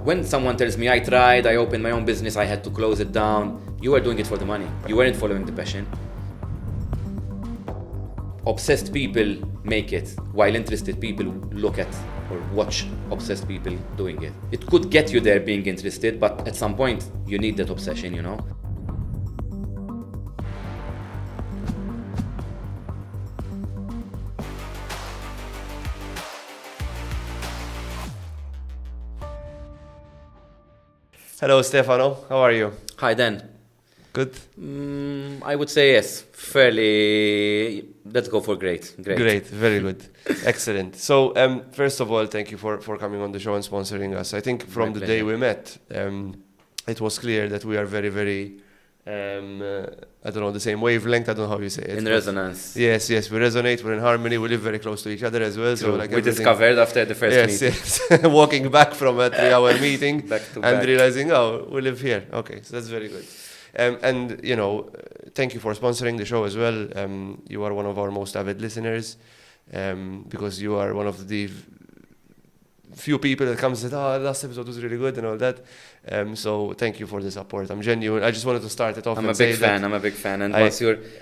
when someone tells me I tried, I opened my own business, I had to close it down, you were doing it for the money. You weren't following the passion. Obsessed people make it, while interested people look at or watch obsessed people doing it. It could get you there being interested, but at some point you need that obsession, you know? Hello, Stefano. How are you? Hi, Dan. Good? I would say yes. Fairly. Let's go for great. Great. Very good. Excellent. So, first of all, thank you for coming on the show and sponsoring us. I think from the day we met, it was clear that we are very, very, I don't know, the same wavelength. I don't know how you say it. In resonance. Yes, we resonate. We're in harmony. We live very close to each other as well. So, like, we discovered after the first meeting. Yes. Walking back from a 3-hour meeting and realizing, oh, we live here. Okay, so that's very good. And, you know, thank you for sponsoring the show as well. You are one of our most avid listeners because you are one of the few people that comes and says, oh, last episode was really good and all that. So thank you for the support. I'm genuine. I just wanted to start it off. I'm a big fan. And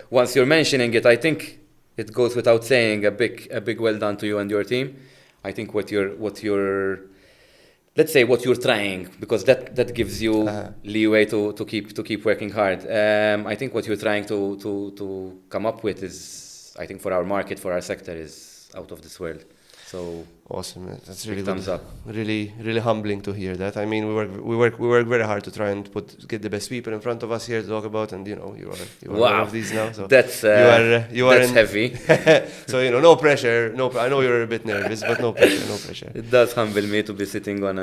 once you're mentioning it, I think it goes without saying a big well done to you and your team. I think what you're let's say what you're trying, because that gives you leeway to keep working hard. I think what you're trying to come up with is, I think for our market, for our sector, is out of this world. So awesome, man. That's really thumbs good. Up. Really, really humbling to hear that. I mean, we work very hard to try and get the best people in front of us here to talk about, and you know, you are one of these now. So that's heavy. So you know, no pressure. I know you're a bit nervous, but no pressure. It does humble me to be sitting on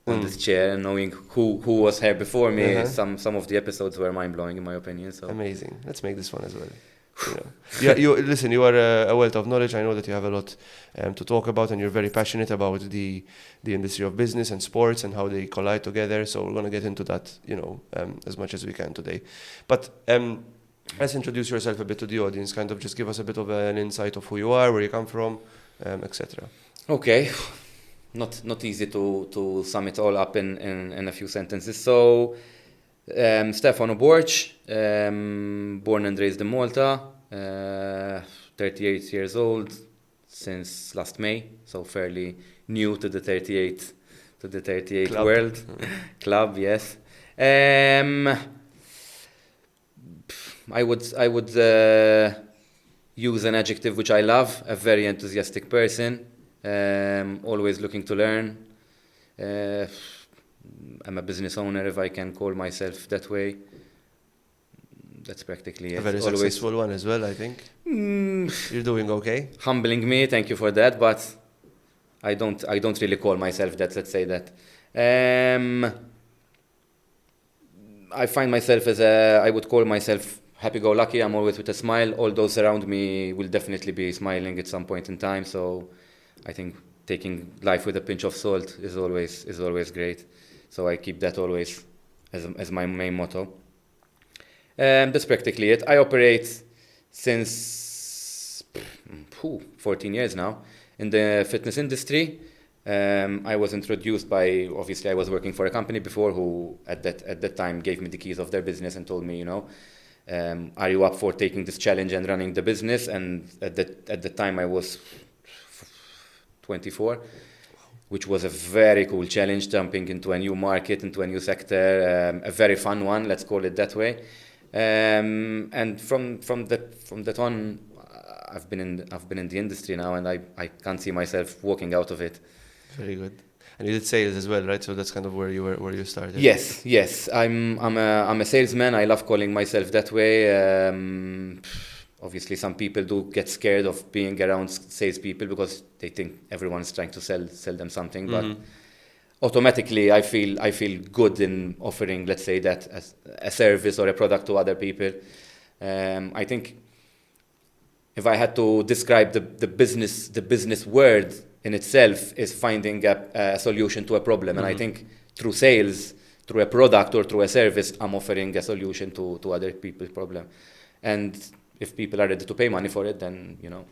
this chair and knowing who was here before me. Some of the episodes were mind blowing in my opinion. So amazing. Let's make this one as well. You listen. You are a wealth of knowledge. I know that you have a lot to talk about, and you're very passionate about the industry of business and sports and how they collide together. So we're going to get into that, you know, as much as we can today. But let's introduce yourself a bit to the audience. Kind of just give us a bit of an insight of who you are, where you come from, etc. Okay, not easy to sum it all up in a few sentences. So. Stefano Borg, born and raised in Malta, 38 years old since last May, so fairly new to the 38 club. World club. Yes. I would use an adjective which I love: a very enthusiastic person, always looking to learn. I'm a business owner, if I can call myself that way. That's practically it. A very successful one as well, I think. You're doing okay. Humbling me, thank you for that, but I don't really call myself that, let's say that. I find myself I would call myself happy-go-lucky. I'm always with a smile. All those around me will definitely be smiling at some point in time, so I think taking life with a pinch of salt is always great. So I keep that always as my main motto. That's practically it. I operate since 14 years now in the fitness industry. I was introduced by, obviously I was working for a company before who at that time gave me the keys of their business and told me, you know, are you up for taking this challenge and running the business? And at the time I was 24. Which was a very cool challenge, jumping into a new market, into a new sector, a very fun one, let's call it that way. And from that on, I've been in the industry now, and I can't see myself walking out of it. Very good. And you did sales as well, right? So that's kind of where you started. Yes. I'm a salesman. I love calling myself that way. Obviously, some people do get scared of being around salespeople because they think everyone's trying to sell them something. But automatically, I feel good in offering, let's say, that as a service or a product to other people. I think if I had to describe the business word in itself is finding a solution to a problem, and I think through sales, through a product or through a service, I'm offering a solution to other people's problem, and if people are ready to pay money for it, then, you know.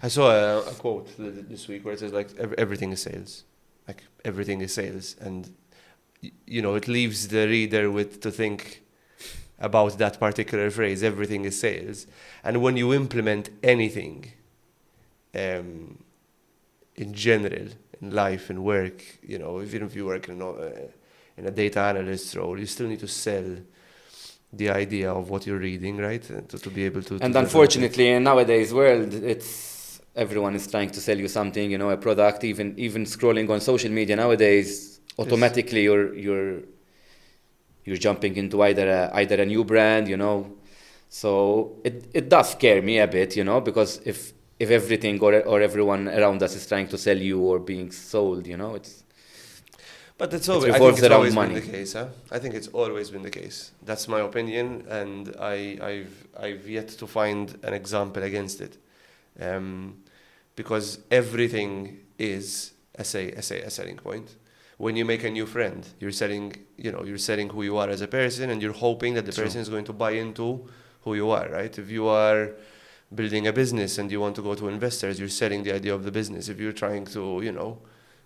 I saw a quote this week where it says, like, everything is sales. like everything is sales, and it leaves the reader to think about that particular phrase, everything is sales. And when you implement anything in general, in life, in work, even if you work in a data analyst role, you still need to sell the idea of what you're reading, right? To be able to... And unfortunately, in nowadays world, everyone is trying to sell you something, a product, even scrolling on social media nowadays, automatically you're jumping into either a new brand, So it does scare me a bit, because if everything or everyone around us is trying to sell you or being sold, it's... But I think it's always been the case, huh? I think it's always been the case. That's my opinion, and I've yet to find an example against it. Because everything is a selling point. When you make a new friend, you're selling who you are as a person, and you're hoping that the person is going to buy into who you are, right? If you are building a business and you want to go to investors, you're selling the idea of the business. If you're trying to,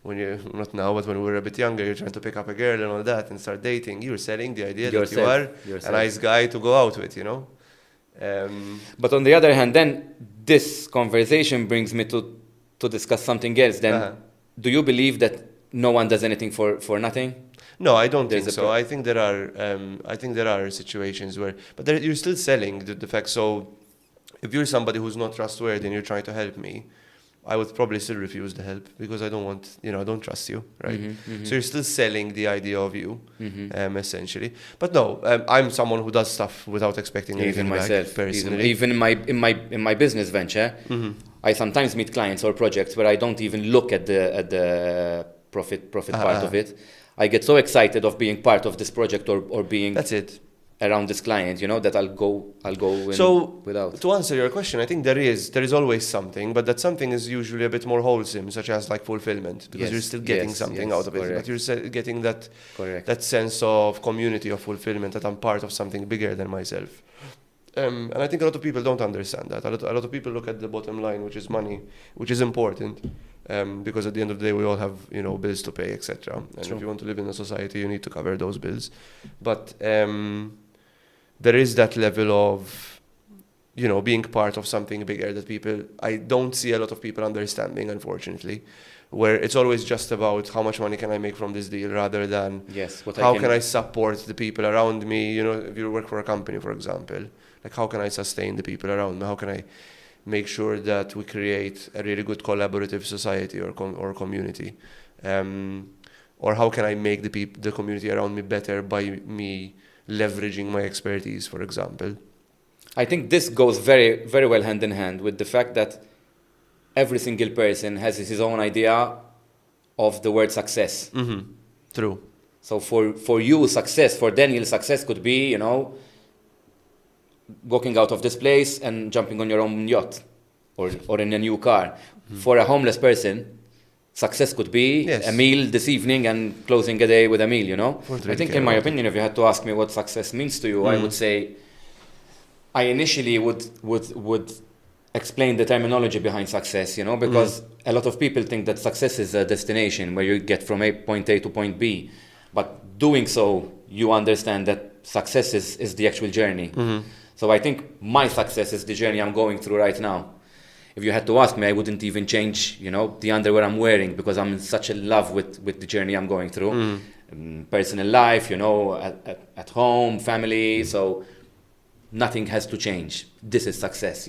when you're not now, but when we were a bit younger, you're trying to pick up a girl and all that and start dating, you're selling the idea that you are a nice guy to go out with, But on the other hand, then this conversation brings me to discuss something else. Then, do you believe that no one does anything for nothing? No, I don't think so. I think there are situations where, but you're still selling the fact. So, if you're somebody who's not trustworthy and you're trying to help me, I would probably still refuse the help because I don't want, I don't trust you, right? So you're still selling the idea of you, essentially. But no, I'm someone who does stuff without expecting anything back, personally. Even in my business venture, I sometimes meet clients or projects where I don't even look at the profit part of it. I get so excited of being part of this project or being... That's it. Around this client, that I'll go in without. To answer your question, I think there is always something, but that something is usually a bit more wholesome, such as like fulfillment, because you're still getting something out of it. Correct. But you're getting that sense of community, of fulfillment, that I'm part of something bigger than myself. And I think a lot of people don't understand that. A lot of people look at the bottom line, which is money, which is important, because at the end of the day, we all have bills to pay, etc. And if you want to live in a society, you need to cover those bills. But there is that level of, being part of something bigger that I don't see a lot of people understanding, unfortunately, where it's always just about how much money can I make from this deal rather than how can I support the people around me. If you work for a company, for example, like how can I sustain the people around me? How can I make sure that we create a really good collaborative society or community? Or how can I make the community around me better by me leveraging my expertise, for example? I think this goes very, very well hand in hand with the fact that every single person has his own idea of the word success. True. So for you, success, for Daniel, success could be, walking out of this place and jumping on your own yacht or in a new car. For a homeless person, success could be a meal this evening and closing a day with a meal, I think, in my opinion, if you had to ask me what success means to you, I would say I initially would explain the terminology behind success, because a lot of people think that success is a destination where you get from point A to point B. But doing so, you understand that success is the actual journey. So I think my success is the journey I'm going through right now. If you had to ask me, I wouldn't even change, the underwear I'm wearing because I'm in such a love with the journey I'm going through. Personal life, at home, family. So nothing has to change. This is success,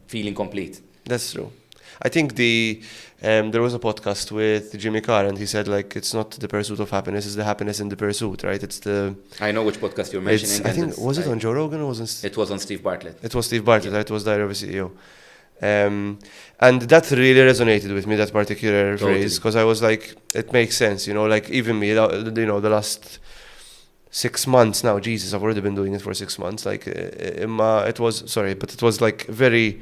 feeling complete. That's true. I think there was a podcast with Jimmy Carr, and he said, it's not the pursuit of happiness, it's the happiness in the pursuit, right? I know which podcast you're mentioning. I think, was it on Joe Rogan or was it? It was on Steve Bartlett. It was Steve Bartlett, right? It was Diary of a CEO. And that really resonated with me, that particular phrase, because I was like, it makes sense, even me, the last 6 months now, Jesus, I've already been doing it for 6 months. It was like very,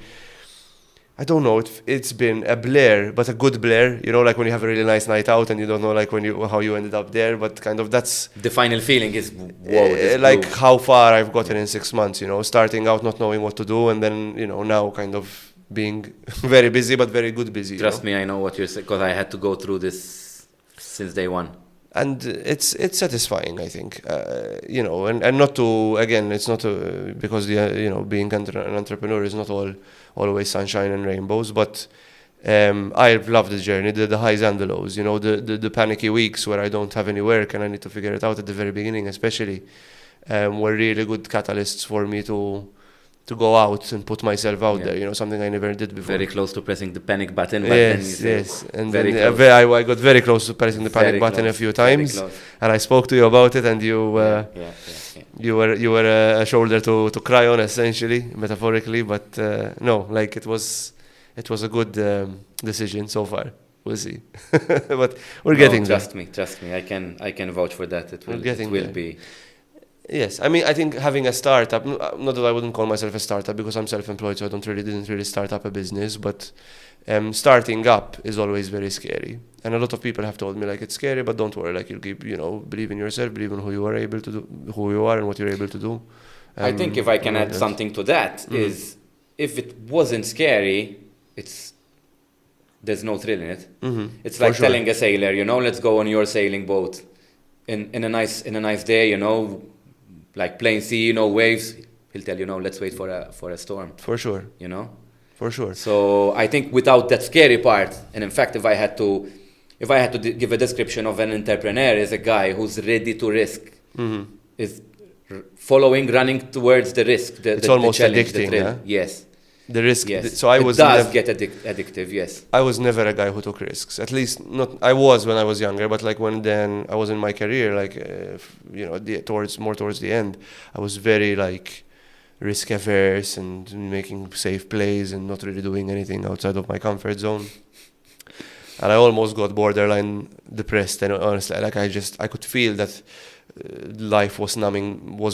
I don't know, it's been a blur, but a good blur, when you have a really nice night out and you don't know how you ended up there, but kind of that's... The final feeling is, whoa, how far I've gotten in 6 months, starting out not knowing what to do, and then, now kind of being very busy, but very good busy. Trust me, I know what you're saying, because I had to go through this Since day one. And it's satisfying, I think, and not to, again, it's not because being an entrepreneur is not always sunshine and rainbows, but I love the journey, the highs and the lows, the panicky weeks where I don't have any work and I need to figure it out at the very beginning, especially, were really good catalysts for me to go out and put myself out there, something I never did before. Very close to pressing the panic button. Yes. And then I got very close to pressing the panic button a few times, and I spoke to you about it, and you were a shoulder to cry on, essentially, metaphorically. But no, like it was a good decision so far. We'll see, but we're getting there. Trust me. I can vouch for that. It will be. Yes, I mean, I think having a startup, not that I wouldn't call myself a startup because I'm self-employed, so I didn't really start up a business, but starting up is always very scary. And a lot of people have told me, like, it's scary, but don't worry, like, you'll keep, believe in yourself, believe in who you are and what you're able to do. I think if I can add something to that is, if it wasn't scary, there's no thrill in it. It's like telling a sailor, let's go on your sailing boat in a nice day, like plain sea, no waves. He'll tell you, let's wait for a storm. For sure. For sure. So I think without that scary part, and in fact, if I had to give a description of an entrepreneur, is a guy who's ready to risk, is running towards the risk. It's almost addicting. Yeah? Yes. The risk. Yes. So it does get addictive. Yes. I was never a guy who took risks. At least not. I was when I was younger, but like when I was in my career, like towards the end, I was very like risk averse and making safe plays and not really doing anything outside of my comfort zone. And I almost got borderline depressed. And honestly, like I could feel that life was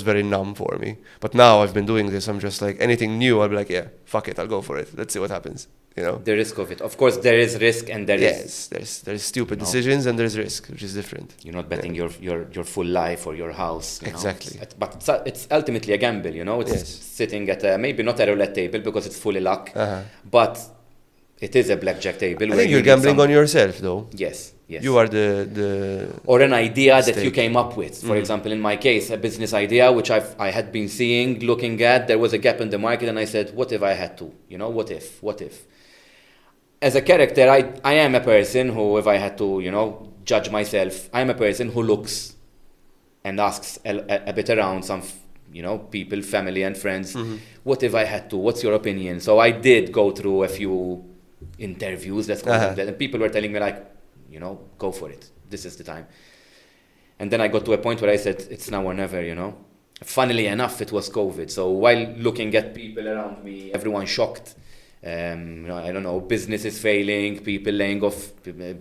very numb for me. But now I've been doing this, I'm just like, anything new, I'll be like, yeah, fuck it, I'll go for it. Let's see what happens. The risk of it. Of course, there is risk and there's stupid decisions and there's risk, which is different. You're not betting your full life or your house. Exactly. But it's ultimately a gamble, It's sitting at maybe not a roulette table because it's fully luck, but it is a blackjack table. I think you're gambling on yourself, though. Yes. You are the or an idea that you came up with. For example, in my case, a business idea which I had been seeing, looking at. There was a gap in the market, and I said, "What if I had to? What if?" As a character, I am a person who, if I had to, judge myself, I'm a person who looks and asks a bit around some, people, family and friends. What if I had to? What's your opinion? So I did go through a few interviews, let's call them that, and people were telling me like, go for it. This is the time. And then I got to a point where I said, it's now or never, Funnily enough, it was COVID. So while looking at people around me, everyone shocked. I don't know, businesses failing, people laying off,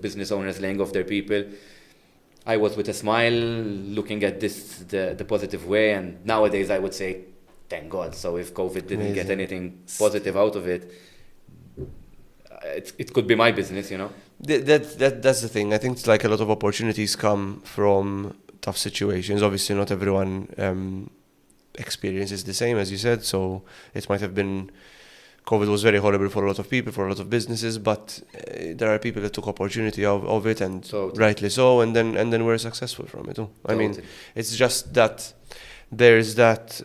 business owners laying off their people. I was with a smile, looking at this the positive way. And nowadays, I would say, thank God. So if COVID didn't get anything positive out of it, it could be my business, That's the thing. I think it's like a lot of opportunities come from tough situations. Obviously, not everyone experiences the same, as you said. So it might have been, COVID was very horrible for a lot of people, for a lot of businesses. But there are people that took opportunity of it, and rightly so, and then were successful from it too. I mean, it's just that there's that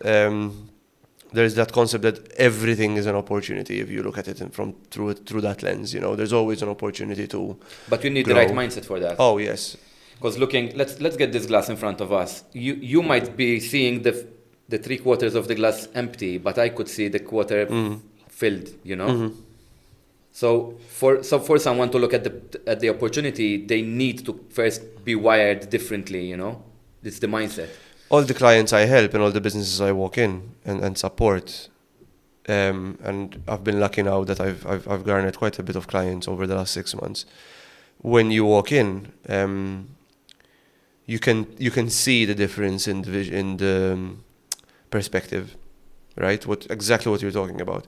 concept that everything is an opportunity if you look at it through that lens. There's always an opportunity to. But you need grow. The right mindset for that. Oh yes. Because let's get this glass in front of us. You might be seeing the 3/4 of the glass empty, but I could see the quarter filled. So for someone to look at the opportunity, they need to first be wired differently. It's the mindset. All the clients I help and all the businesses I walk in and support, and I've been lucky now that I've garnered quite a bit of clients over the last 6 months. When you walk in, you can see the difference in the perspective, right? Exactly what you're talking about,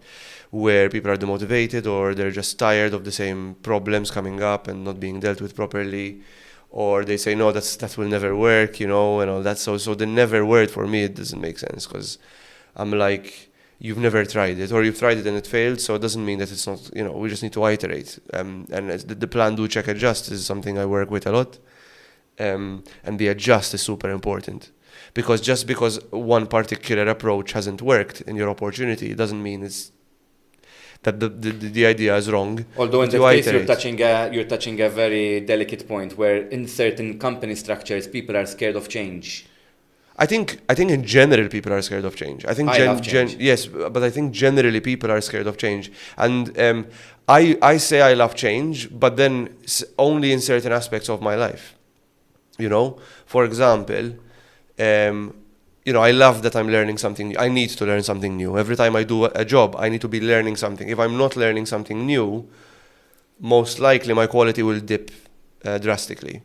where people are demotivated or they're just tired of the same problems coming up and not being dealt with properly. Or they say, no, that will never work, and all that. So the never word for me, it doesn't make sense, because I'm like, you've never tried it, or you've tried it and it failed. So it doesn't mean that it's not, we just need to iterate. And the plan, do, check, adjust is something I work with a lot. and the adjust is super important. Because just because one particular approach hasn't worked in your opportunity, it doesn't mean it's that the idea is wrong. Although in But that you case, iterate. you're touching a very delicate point where in certain company structures, people are scared of change. I think in general people are scared of change. I think I love change. yes, but I think generally people are scared of change. And I say I love change, but then only in certain aspects of my life. You know, for example, you know, I love that I'm learning something new. I need to learn something new. Every time I do a job, I need to be learning something. If I'm not learning something new, most likely my quality will dip drastically,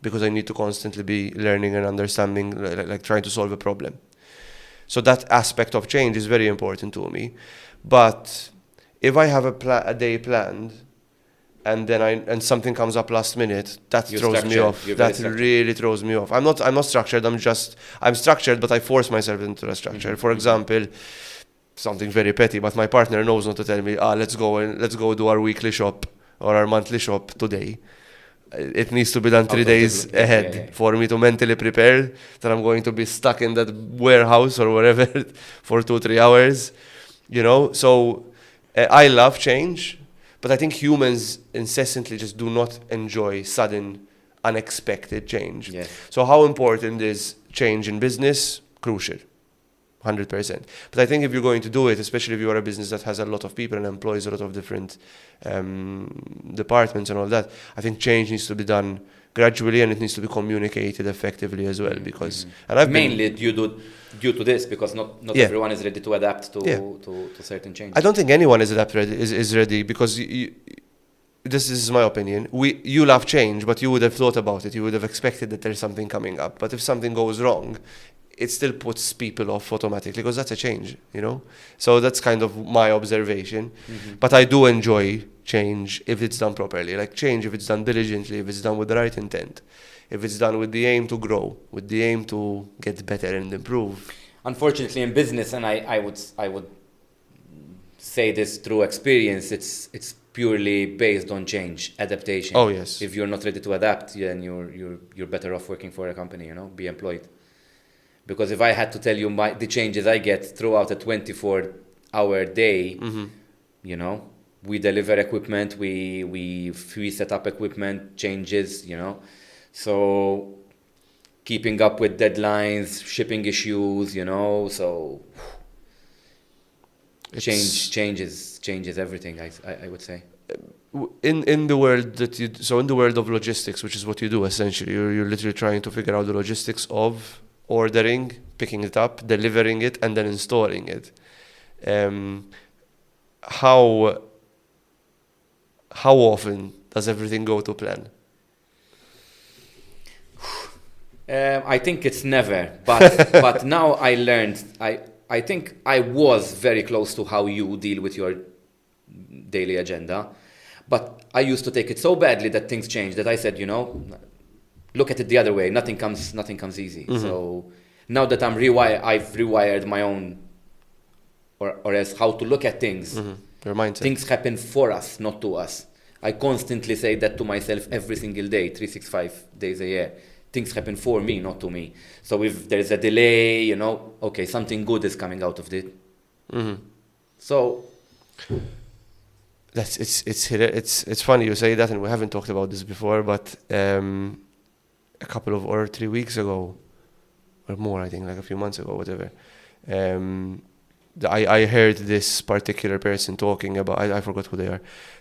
because I need to constantly be learning and understanding, like trying to solve a problem. So that aspect of change is very important to me. But if I have a day planned, and then and something comes up last minute, that You're throws me structured. off. You're very That structured. really throws me off. I'm not structured. I'm structured, but I force myself into a structure. For example, something very petty, but my partner knows not to tell me, let's go do our weekly shop or our monthly shop today. It needs to be done 3 days ahead for me to mentally prepare that I'm going to be stuck in that warehouse or wherever for 2-3 hours, you know. So I love change, but I think humans incessantly just do not enjoy sudden, unexpected change. Yes. So how important is change in business? Crucial. 100%. But I think if you're going to do it, especially if you are a business that has a lot of people and employs a lot of different departments and all that, I think change needs to be done gradually, and it needs to be communicated effectively as well. Because and I've mainly due to this, because not everyone is ready to adapt to certain changes. I don't think anyone is ready, because this is my opinion. You love change, but you would have thought about it. You would have expected that there's something coming up. But if something goes wrong, it still puts people off automatically, because that's a change, you know? So that's kind of my observation. But I do enjoy change if it's done properly. Like change if it's done diligently, if it's done with the right intent, if it's done with the aim to grow, with the aim to get better and improve. Unfortunately, in business, and I would say this through experience, it's purely based on change, adaptation. Oh, yes. If you're not ready to adapt, then you're better off working for a company, you know, be employed. Because if I had to tell you the changes I get throughout a 24-hour day, you know, we deliver equipment, we set up equipment, changes, you know. So keeping up with deadlines, shipping issues, you know, so changes everything, I would say. In the world in the world of logistics, which is what you do essentially, you're literally trying to figure out the logistics of ordering, picking it up, delivering it, and then installing it. How often does everything go to plan? I think it's never, but now I learned. I think I was very close to how you deal with your daily agenda, but I used to take it so badly that things changed, that I said, you know, look at it the other way. Nothing comes easy. So now that I've rewired my own, or as how to look at things. Your mindset. Things happen for us, not to us. I constantly say that to myself every single day, 365 days a year. Things happen for me, not to me. So if there's a delay, you know, okay, something good is coming out of it. So it's funny you say that, and we haven't talked about this before, but a couple of or 3 weeks ago, or more, I think, like a few months ago, whatever. I heard this particular person talking about, I forgot who they are,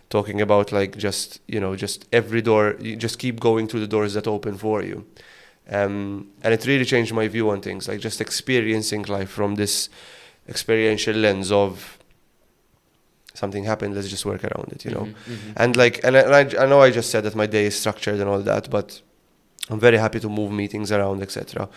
talking about like just every door, you just keep going through the doors that open for you. And it really changed my view on things, like just experiencing life from this experiential lens of something happened, let's just work around it, you know. And like, and I know I just said that my day is structured and all that, but I'm very happy to move meetings around, etc.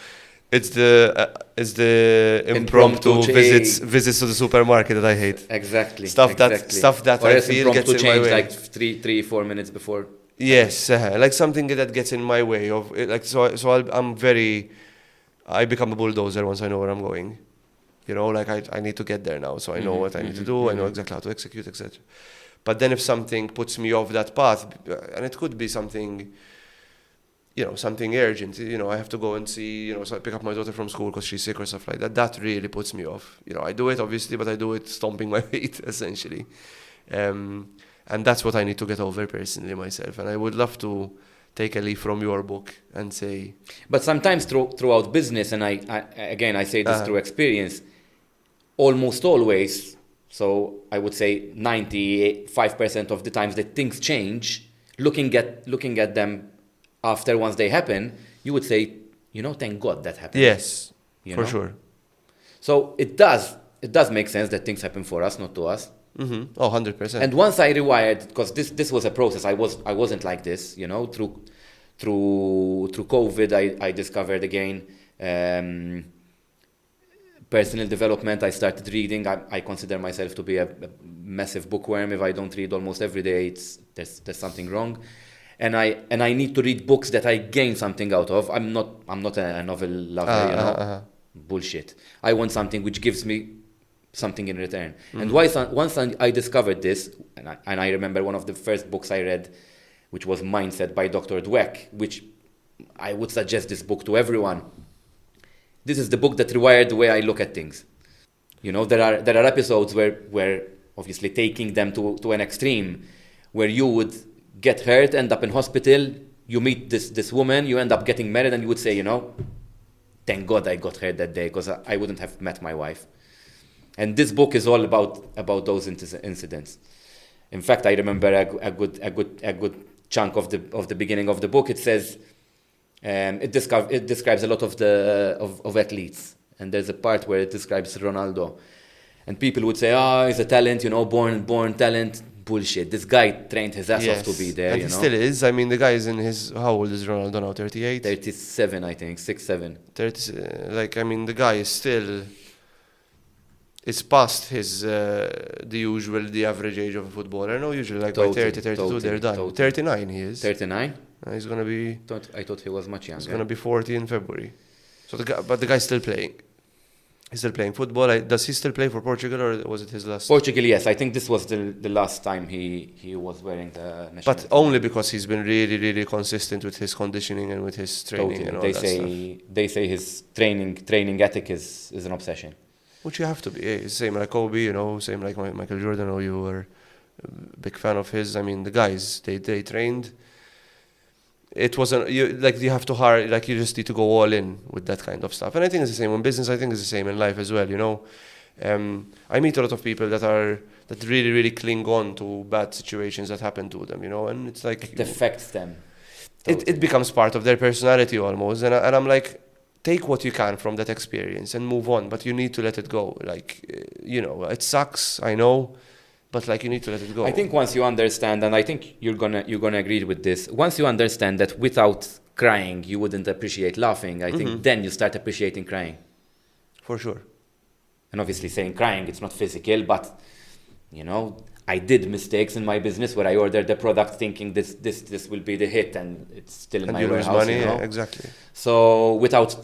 It's the impromptu visits to the supermarket that I hate. Exactly. Stuff that or I feel gets in my way. Like 3-4 minutes before. Yes, like something that gets in my way of like. I become a bulldozer once I know where I'm going. You know, like I need to get there now, so I know what I need to do. I know exactly how to execute, etc. But then if something puts me off that path, and it could be something something urgent, I have to go and see, so pick up my daughter from school because she's sick or stuff like that. That really puts me off. I do it obviously, but I do it stomping my feet essentially. And that's what I need to get over personally myself. And I would love to take a leaf from your book and say. But sometimes throughout business, and I say this through experience, almost always, so I would say 95% of the times that things change, looking at them after once they happen, you would say, thank God that happened. Yes, for sure. So it does make sense that things happen for us, not to us. Mm-hmm. Oh, 100%. And once I rewired, because this was a process, I wasn't like this, through COVID, I discovered again personal development. I started reading. I consider myself to be a massive bookworm. If I don't read almost every day, there's something wrong. And I need to read books that I gain something out of. I'm not a novel lover, bullshit. I want something which gives me something in return. Mm-hmm. And once I discovered this, and I remember one of the first books I read, which was Mindset by Dr. Dweck, which I would suggest this book to everyone. This is the book that rewired the way I look at things. There are episodes where obviously taking them to an extreme, where you would get hurt, end up in hospital, you meet this woman, you end up getting married, and you would say, thank God I got hurt that day, because I wouldn't have met my wife. And this book is all about those incidents. In fact, I remember a good chunk of the beginning of the book. It says it describes a lot of athletes, and there's a part where it describes Ronaldo, and people would say, he's a talent, born talent. Bullshit. This guy trained his ass off to be there. And he still is. I mean, the guy is in his. How old is Ronaldo now? 38. 37, I think. 6'7". 30. The guy is still. It's past the average age of a footballer. No, usually by 30, 32, they're done. Totally. 39 he is. 39? He's going to be... I thought he was much younger. He's going to be 40 in February. So the guy's still playing. He's still playing football. Does he still play for Portugal, or was it his last? Portugal, yes. I think this was the last time he was wearing the national But only because he's been really, really consistent with his conditioning and with his training and all that stuff. They say his training ethic is an obsession. Which you have to be. Same like Kobe, same like Michael Jordan. You were a big fan of his. I mean, the guys, they trained. It wasn't you have to hire, you just need to go all in with that kind of stuff. And I think it's the same in business. I think it's the same in life as well. I meet a lot of people that really, really cling on to bad situations that happen to them. And it's like it affects them. Totally. It becomes part of their personality almost. And I'm like, take what you can from that experience and move on. But you need to let it go. It sucks. I know. But you need to let it go. I think once you understand, and I think you're gonna agree with this. Once you understand that without crying you wouldn't appreciate laughing, I think then you start appreciating crying. For sure. And obviously saying crying, it's not physical, but I did mistakes in my business where I ordered a product thinking this will be the hit, and it's still in my warehouse. And you lose money, yeah, exactly. So without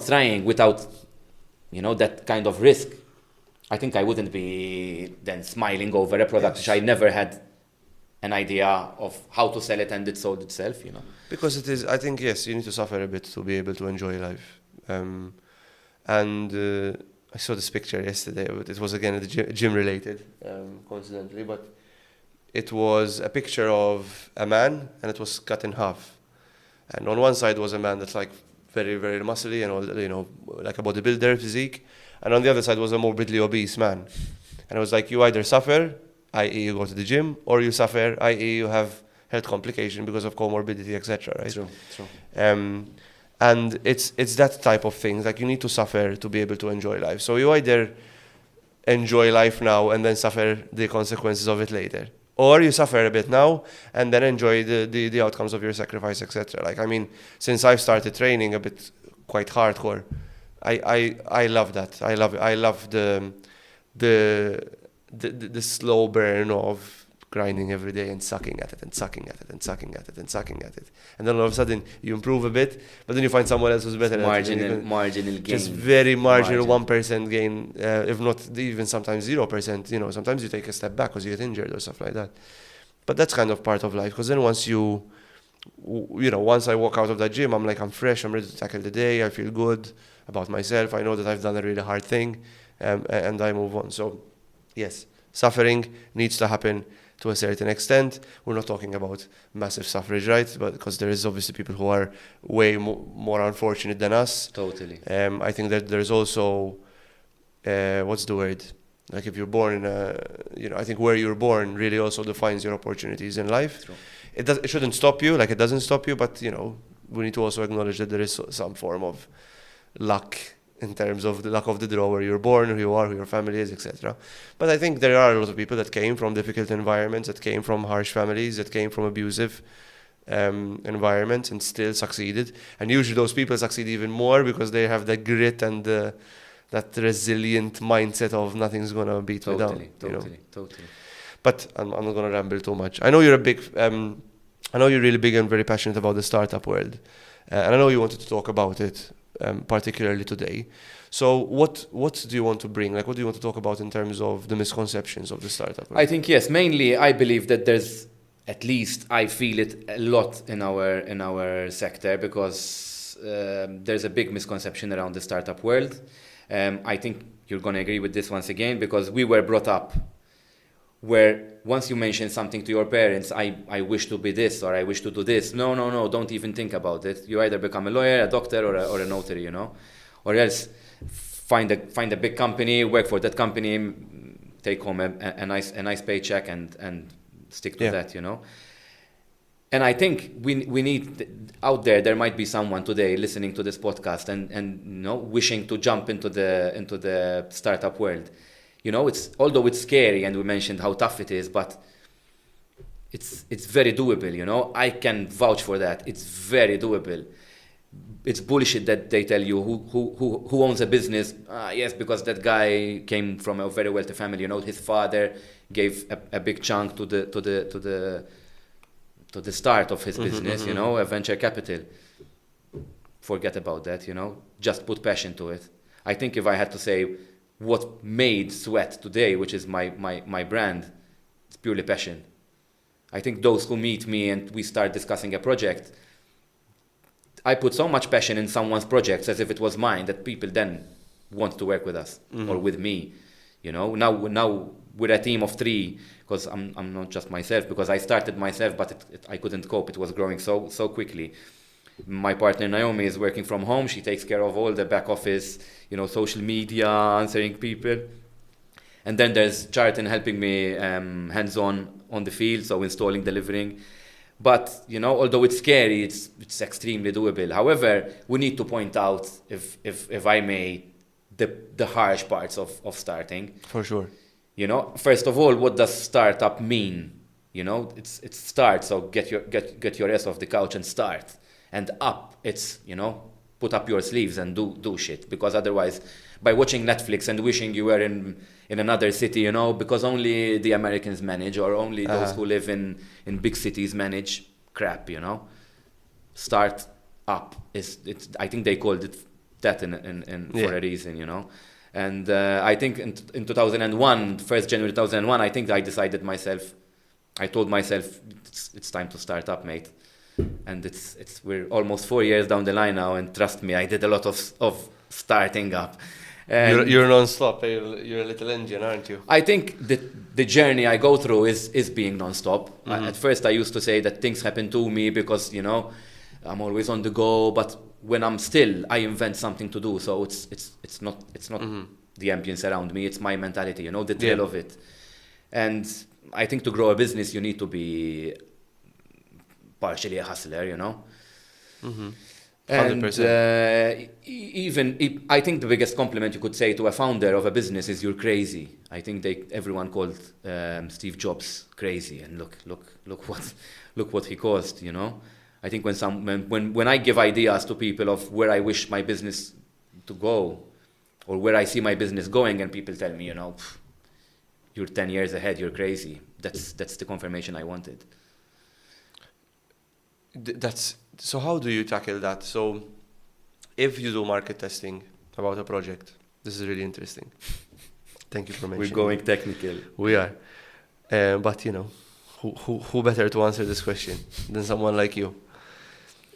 trying, without that kind of risk, I think I wouldn't be then smiling over a product which I never had an idea of how to sell it, and it sold itself, Because it is, I think, yes, you need to suffer a bit to be able to enjoy life. I saw this picture yesterday, but it was again gym related, coincidentally, but it was a picture of a man, and it was cut in half. And on one side was a man that's very, very muscly and all, like a bodybuilder physique. And on the other side was a morbidly obese man. And it was you either suffer, i.e. you go to the gym, or you suffer, i.e. you have health complication because of comorbidity, etc. Right? True. And it's that type of thing. You need to suffer to be able to enjoy life. So you either enjoy life now and then suffer the consequences of it later. Or you suffer a bit now and then enjoy the outcomes of your sacrifice, etc. Since I've started training a bit quite hardcore, I love that. I love the slow burn of grinding every day and sucking at it and sucking at it and sucking at it and sucking at it. And then all of a sudden you improve a bit, but then you find someone else who's better. Marginal gain. Just very marginal 1% gain, if not even sometimes 0%. Sometimes you take a step back because you get injured or stuff like that. But that's kind of part of life, because then once you once I walk out of that gym, I'm like, I'm fresh, I'm ready to tackle the day, I feel good about myself, I know that I've done a really hard thing, and I move on. So, yes, suffering needs to happen to a certain extent. We're not talking about massive suffrage, right? But because there is obviously people who are way more unfortunate than us. Totally. I think that there's also, what's the word? Like if you're born in I think where you're born really also defines your opportunities in life. True. It shouldn't stop you, like it doesn't stop you, but we need to also acknowledge that there is some form of luck in terms of the luck of the draw, where you're born, who you are, who your family is, etc. But I think there are a lot of people that came from difficult environments, that came from harsh families, that came from abusive environments and still succeeded. And usually those people succeed even more because they have the grit and that resilient mindset of nothing's going to beat me down. Totally. But I'm not going to ramble too much. I know you're you're really big and very passionate about the startup world. And I know you wanted to talk about it, particularly today. So what do you want to bring? Like, what do you want to talk about in terms of the misconceptions of the startup world? I think, yes, mainly I believe that there's, at least I feel it a lot in our sector, because there's a big misconception around the startup world. I think you're going to agree with this once again, because we were brought up where once you mention something to your parents, I wish to be this, or I wish to do this. No, don't even think about it. You either become a lawyer, a doctor, or a notary, or else find a big company, work for that company, take home a nice paycheck and stick to that, And I think we need out there might be someone today listening to this podcast and wishing to jump into the startup world. Although it's scary, and we mentioned how tough it is, but it's very doable. I can vouch for that. It's very doable. It's bullshit that they tell you who owns a business. Yes, because that guy came from a very wealthy family. His father gave a big chunk to the start of his business. A venture capital. Forget about that. Just put passion to it. I think if I had to say what made Sweat today, which is my brand, it's purely passion. I think those who meet me and we start discussing a project, I put so much passion in someone's projects as if it was mine, that people then want to work with us or with me. Now we're a team of 3, because I'm not just myself, because I started myself, but I couldn't cope. It was growing so quickly. My partner Naomi is working from home. She takes care of all the back office, social media, answering people. And then there's Charlton helping me hands-on on the field, so installing, delivering. But, although it's scary, it's extremely doable. However, we need to point out, if I may, the harsh parts of starting. For sure. First of all, what does startup mean? It's start, so get your ass off the couch and start. And up, it's, put up your sleeves and do shit. Because otherwise, by watching Netflix and wishing you were in another city, because only the Americans manage, or only those who live in big cities manage, crap, Start up. I think they called it that for a reason, And I think in 2001, 1st January 2001, I think I decided myself, I told myself, it's time to start up, mate. And we're almost 4 years down the line now, and trust me, I did a lot of starting up. You're non-stop. You're a little engine, aren't you? I think the journey I go through is being non-stop. At first, I used to say that things happen to me because I'm always on the go. But when I'm still, I invent something to do. So it's not the ambience around me. It's my mentality. The thrill of it. And I think to grow a business, you need to be partially a hustler, Mm-hmm. 100%. And I think the biggest compliment you could say to a founder of a business is you're crazy. I think everyone called Steve Jobs crazy, and look what he caused. I think when I give ideas to people of where I wish my business to go, or where I see my business going, and people tell me, you're 10 years ahead, you're crazy. That's the confirmation I wanted. So how do you tackle that? So if you do market testing about a project, this is really interesting. Thank you for mentioning. We're going technical. We are. But who better to answer this question than someone like you?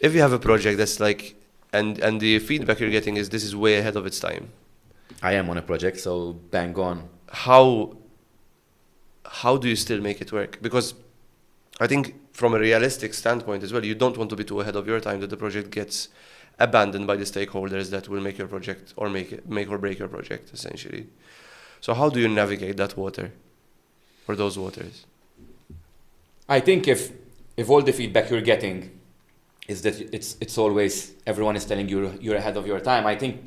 if you have a project that's like, and the feedback you're getting is this is way ahead of its time, I am on a project, so bang on. how do you still make it work? Because I think from a realistic standpoint as well, you don't want to be too ahead of your time that the project gets abandoned by the stakeholders that will make your project or make or break your project, essentially. So how do you navigate that water or those waters? I think if all the feedback you're getting is that it's always everyone is telling you you're ahead of your time, I think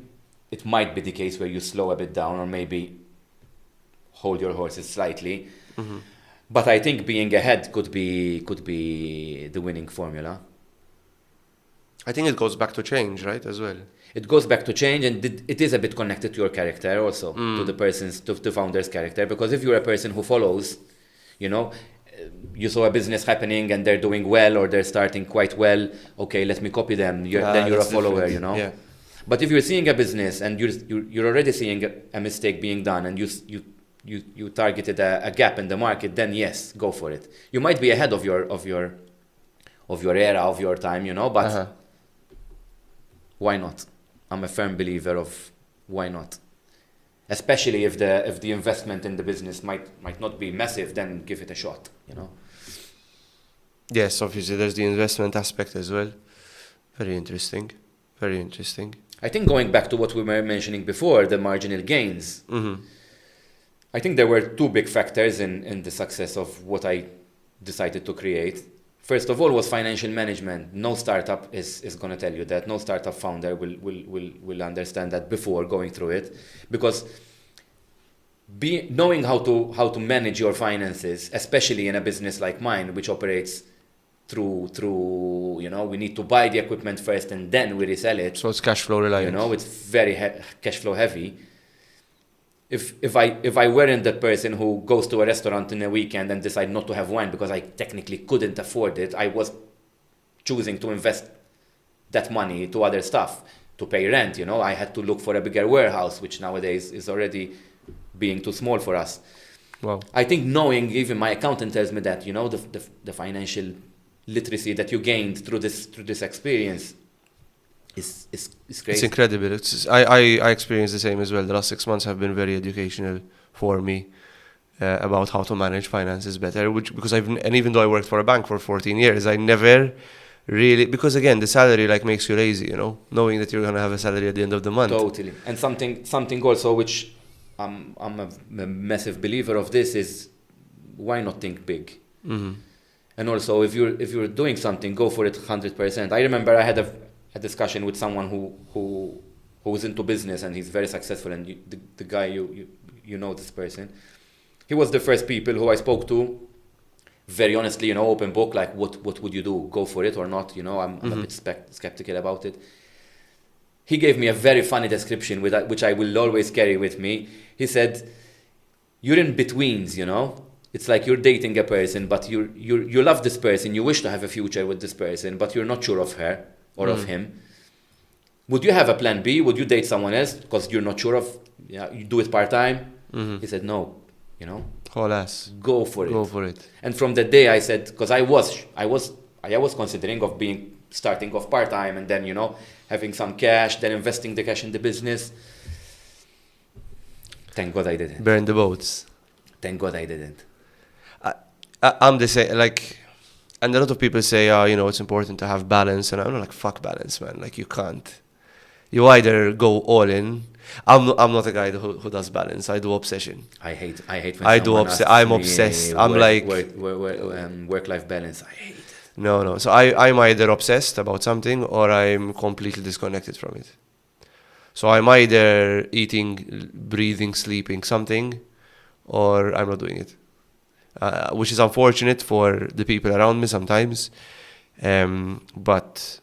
it might be the case where you slow a bit down or maybe hold your horses slightly. Mm-hmm. But I think being ahead could be the winning formula. I think it goes back to change, right, as well. It goes back to change, and it is a bit connected to your character also, to the founder's character. Because if you're a person who follows, you saw a business happening and they're doing well or they're starting quite well, okay, let me copy them. Then you're a follower, Yeah. But if you're seeing a business and you're already seeing a mistake being done and you targeted a gap in the market, then yes, go for it. You might be ahead of your era, of your time, but why not? I'm a firm believer of why not. Especially if the investment in the business might not be massive, then give it a shot, Yes, obviously there's the investment aspect as well. Very interesting. Very interesting. I think going back to what we were mentioning before, the marginal gains, Mm-hmm. I think there were two big factors in the success of what I decided to create. First of all was financial management. No startup is going to tell you that. No startup founder will understand that before going through it. Because knowing how to manage your finances, especially in a business like mine, which operates through we need to buy the equipment first and then we resell it. So it's cash flow reliant. It's very cash flow heavy. If I weren't that person who goes to a restaurant in a weekend and decide not to have wine because I technically couldn't afford it, I was choosing to invest that money to other stuff, to pay rent. I had to look for a bigger warehouse, which nowadays is already being too small for us. Wow. I think knowing, even my accountant tells me that, the financial literacy that you gained through this experience is crazy. It's incredible. I experienced the same as well. The last 6 months have been very educational for me about how to manage finances better. Because even though I worked for a bank for 14 years, I never really, because again, the salary makes you lazy. Knowing that you're gonna have a salary at the end of the month. Totally. And something also which I'm a massive believer of this is, why not think big? Mm-hmm. And also, if you're doing something, go for it 100%. I remember I had a discussion with someone who was into business and he's very successful, and the guy you know this person. He was the first people who I spoke to, very honestly, open book, like what would you do? Go for it or not? I'm a bit skeptical about it. He gave me a very funny description which I will always carry with me. He said, "You're in betweens, It's like you're dating a person, but you love this person, you wish to have a future with this person, but you're not sure of her or of him. Would you have a plan B? Would you date someone else because you're not sure of? You do it part-time?" Mm-hmm. He said, "No, Whole ass. go for it." Go for it. And from that day, I said, because I was considering of starting off part-time and then having some cash, then investing the cash in the business. Thank God I didn't. Burn the boats. Thank God I didn't. I'm the same. And a lot of people say, it's important to have balance, and I'm like, fuck balance, man. You can't. You either go all in. I'm not a guy who does balance. I do obsession. I hate when I do someone asks I'm me obsessed. I'm like work-life balance. I hate it. No. So I'm either obsessed about something or I'm completely disconnected from it. So I'm either eating, breathing, sleeping something, or I'm not doing it. Which is unfortunate for the people around me sometimes. But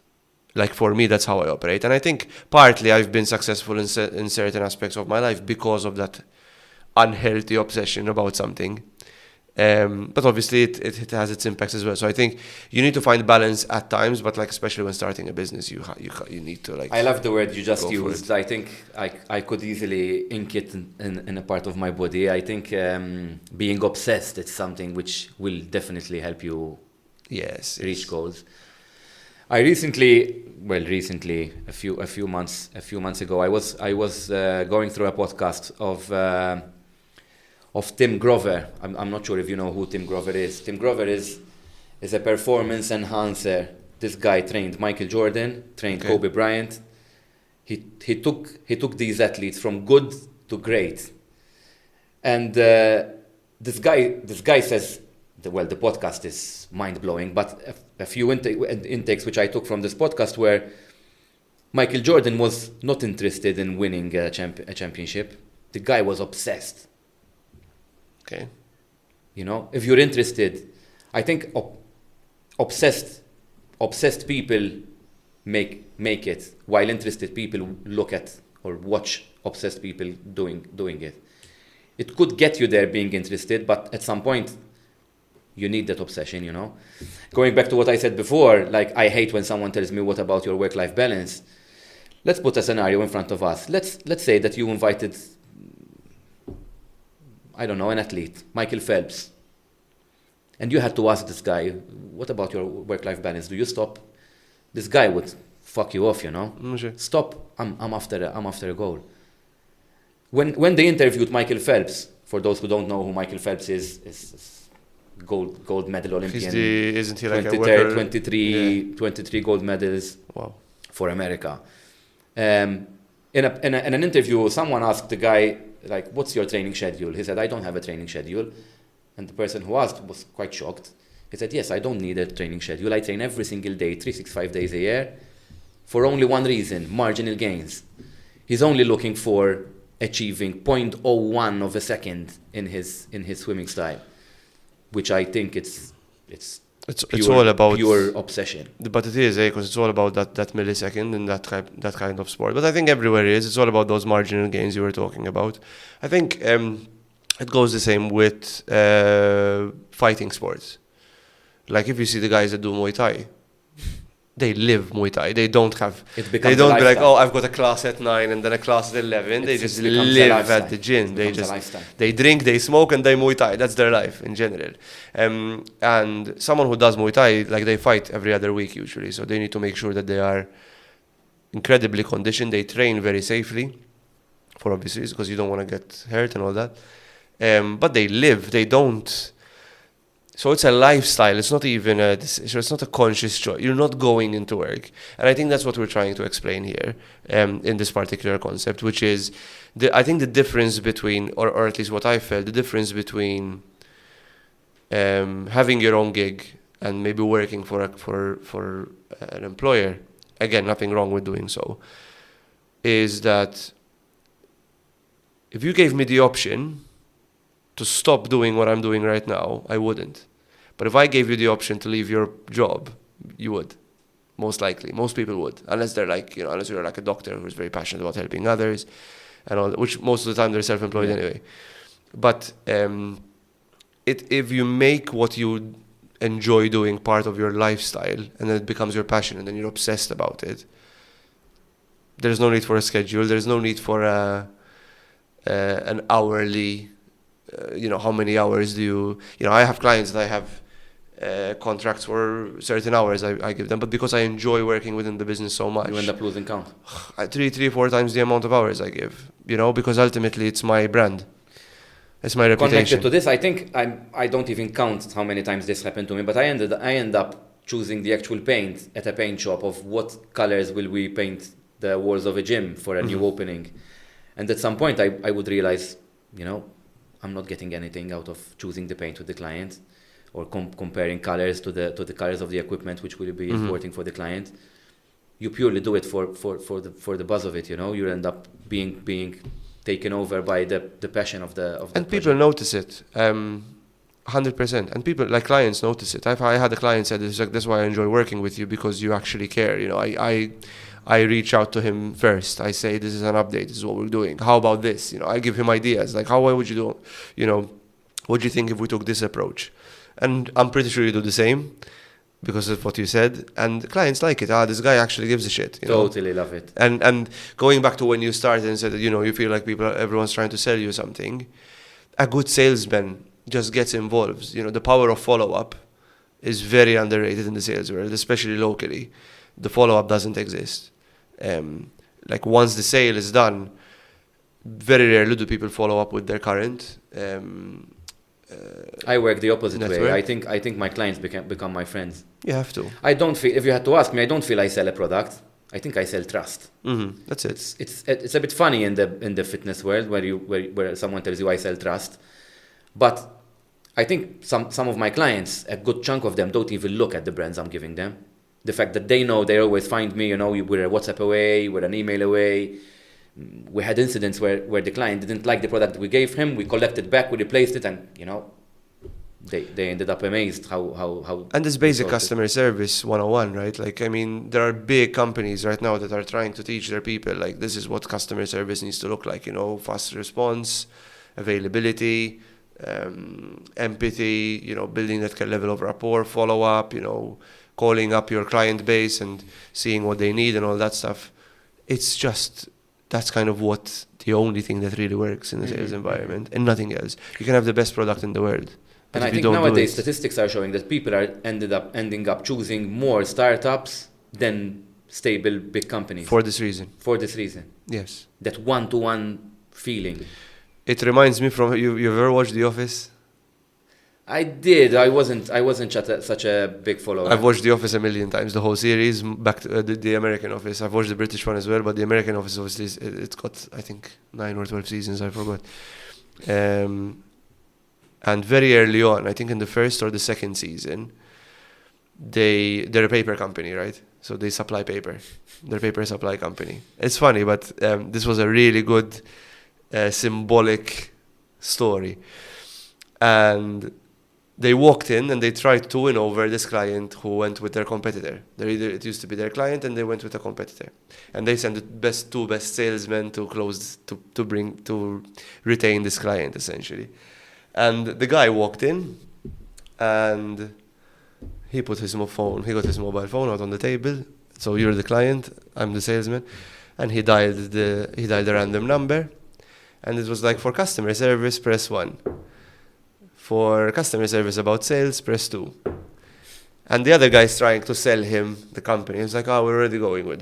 for me, that's how I operate. And I think partly I've been successful in certain aspects of my life because of that unhealthy obsession about something. But obviously it has its impacts as well. So I think you need to find balance at times, but especially when starting a business, you need to I love the word you just used. I think I could easily ink it in a part of my body. I think being obsessed is something which will definitely help you reach goals. I recently, a few months ago, I was going through a podcast of Tim Grover. I'm not sure if you know who Tim Grover is. Tim Grover is a performance enhancer. This guy trained Michael Jordan, trained Kobe Bryant. He took these athletes from good to great. And this guy says, the podcast is mind-blowing, but a few intakes which I took from this podcast were Michael Jordan was not interested in winning a championship. The guy was obsessed. Okay. You know, if you're interested, I think obsessed people make it, while interested people look at or watch obsessed people doing it. It could get you there being interested, but at some point you need that obsession, you know. Going back to what I said before, like I hate when someone tells me, what about your work-life balance? Let's put a scenario in front of us. Let's say that you invited, I don't know, an athlete, Michael Phelps. And you had to ask this guy, what about your work-life balance? Do you stop? This guy would fuck you off, you know. Sure. Stop, I'm after a goal. When they interviewed Michael Phelps, for those who don't know who Michael Phelps is gold medal Olympian. Isn't he like a worker? 23 gold medals. Wow. For America. In an interview, someone asked the guy, like, what's your training schedule? He said, I don't have a training schedule. And the person who asked was quite shocked. He said, yes, I don't need a training schedule. I train every single day, 365 days a year, for only one reason, marginal gains. He's only looking for achieving 0.01 of a second in his swimming style, which I think it's all about pure obsession. But it is, because it's all about that millisecond and that kind of sport. But I think everywhere it's all about those marginal gains you were talking about. I think it goes the same with fighting sports. Like if you see the guys that do Muay Thai, they live Muay Thai. They don't be like, oh, I've got a class at 9 and then a class at 11. They just live at the gym. They drink, they smoke, and they Muay Thai. That's their life in general. And someone who does Muay Thai, like they fight every other week usually. So they need to make sure that they are incredibly conditioned. They train very safely for obvious reasons, because you don't want to get hurt and all that. But they live. They don't. So it's a lifestyle. It's not even a decision. It's not a conscious choice. You're not going into work. And I think that's what we're trying to explain here in this particular concept, which is, I think the difference between, or at least what I felt, the difference between having your own gig and maybe working for an employer, again, nothing wrong with doing so, is that if you gave me the option to stop doing what I'm doing right now, I wouldn't. But if I gave you the option to leave your job, you would. Most likely. Most people would. Unless they're like, unless you're like a doctor who's very passionate about helping others and all that, which most of the time they're self-employed anyway. But if you make what you enjoy doing part of your lifestyle and then it becomes your passion and then you're obsessed about it, there's no need for a schedule. There's no need for an hourly, how many hours do you, I have clients that I have contracts for certain hours I give them, but because I enjoy working within the business so much, you end up losing count. 3-4 times the amount of hours I give, because ultimately it's my brand. It's my reputation. Connected to this, I think I don't even count how many times this happened to me, but I end up choosing the actual paint at a paint shop of what colors will we paint the walls of a gym for a new opening. And at some point I would realize, I'm not getting anything out of choosing the paint with the client or comparing colors to the colors of the equipment which will be importing for the client. You purely do it for the buzz of it, You end up being taken over by the passion of the and people project. Notice it 100%, and people like clients notice it. I had a client said that's why I enjoy working with you, because you actually care. I reach out to him first. I say, this is an update. This is what we're doing. How about this? I give him ideas. Like, why would you do, what do you think if we took this approach? And I'm pretty sure you do the same because of what you said. And clients like it. This guy actually gives a shit. Totally love it. And going back to when you started and said that, you feel like everyone's trying to sell you something. A good salesman just gets involved. The power of follow-up is very underrated in the sales world, especially locally. the follow-up doesn't exist. Like once the sale is done, very rarely do people follow up with their current I work the opposite network. way. I think my clients become my friends. You have to. I don't feel, if you had to ask me, I don't feel I sell a product. I think I sell trust. That's it. It's a bit funny in the fitness world where someone tells you I sell trust, but I think some of my clients, a good chunk of them, don't even look at the brands I'm giving them. The fact that they know they always find me, we're a WhatsApp away, we're an email away. We had incidents where the client didn't like the product we gave him, we collected back, we replaced it, and they ended up amazed how And this basic customer service 101, right? Like, I mean, there are big companies right now that are trying to teach their people, like, this is what customer service needs to look like, fast response, availability, empathy, building that level of rapport, follow up, calling up your client base and seeing what they need and all that stuff. It's just, that's kind of what the only thing that really works in the sales environment, and nothing else. You can have the best product in the world. And I think nowadays statistics are showing that people are ending up choosing more startups than stable big companies. For this reason. Yes. That one-to-one feeling. It reminds me from, you ever watched The Office? I did. I wasn't such a big follower. I've watched The Office a million times, the whole series, back to the American Office. I've watched the British one as well, but the American Office, obviously, it's got, I think, 9 or 12 seasons, I forgot. And very early on, I think in the first or the second season, they're a paper company, right? So they supply paper. They're a paper supply company. It's funny, but this was a really good symbolic story. And they walked in and they tried to win over this client who went with their competitor. It used to be their client and they went with a competitor. And they sent the two best salesmen to close, to retain this client, essentially. And the guy walked in and he got his mobile phone out on the table. So you're the client, I'm the salesman. And he dialed a random number. And it was like, for customer service, press 1. For customer service about sales, press 2. And the other guy's trying to sell him the company. He's like, we're already going with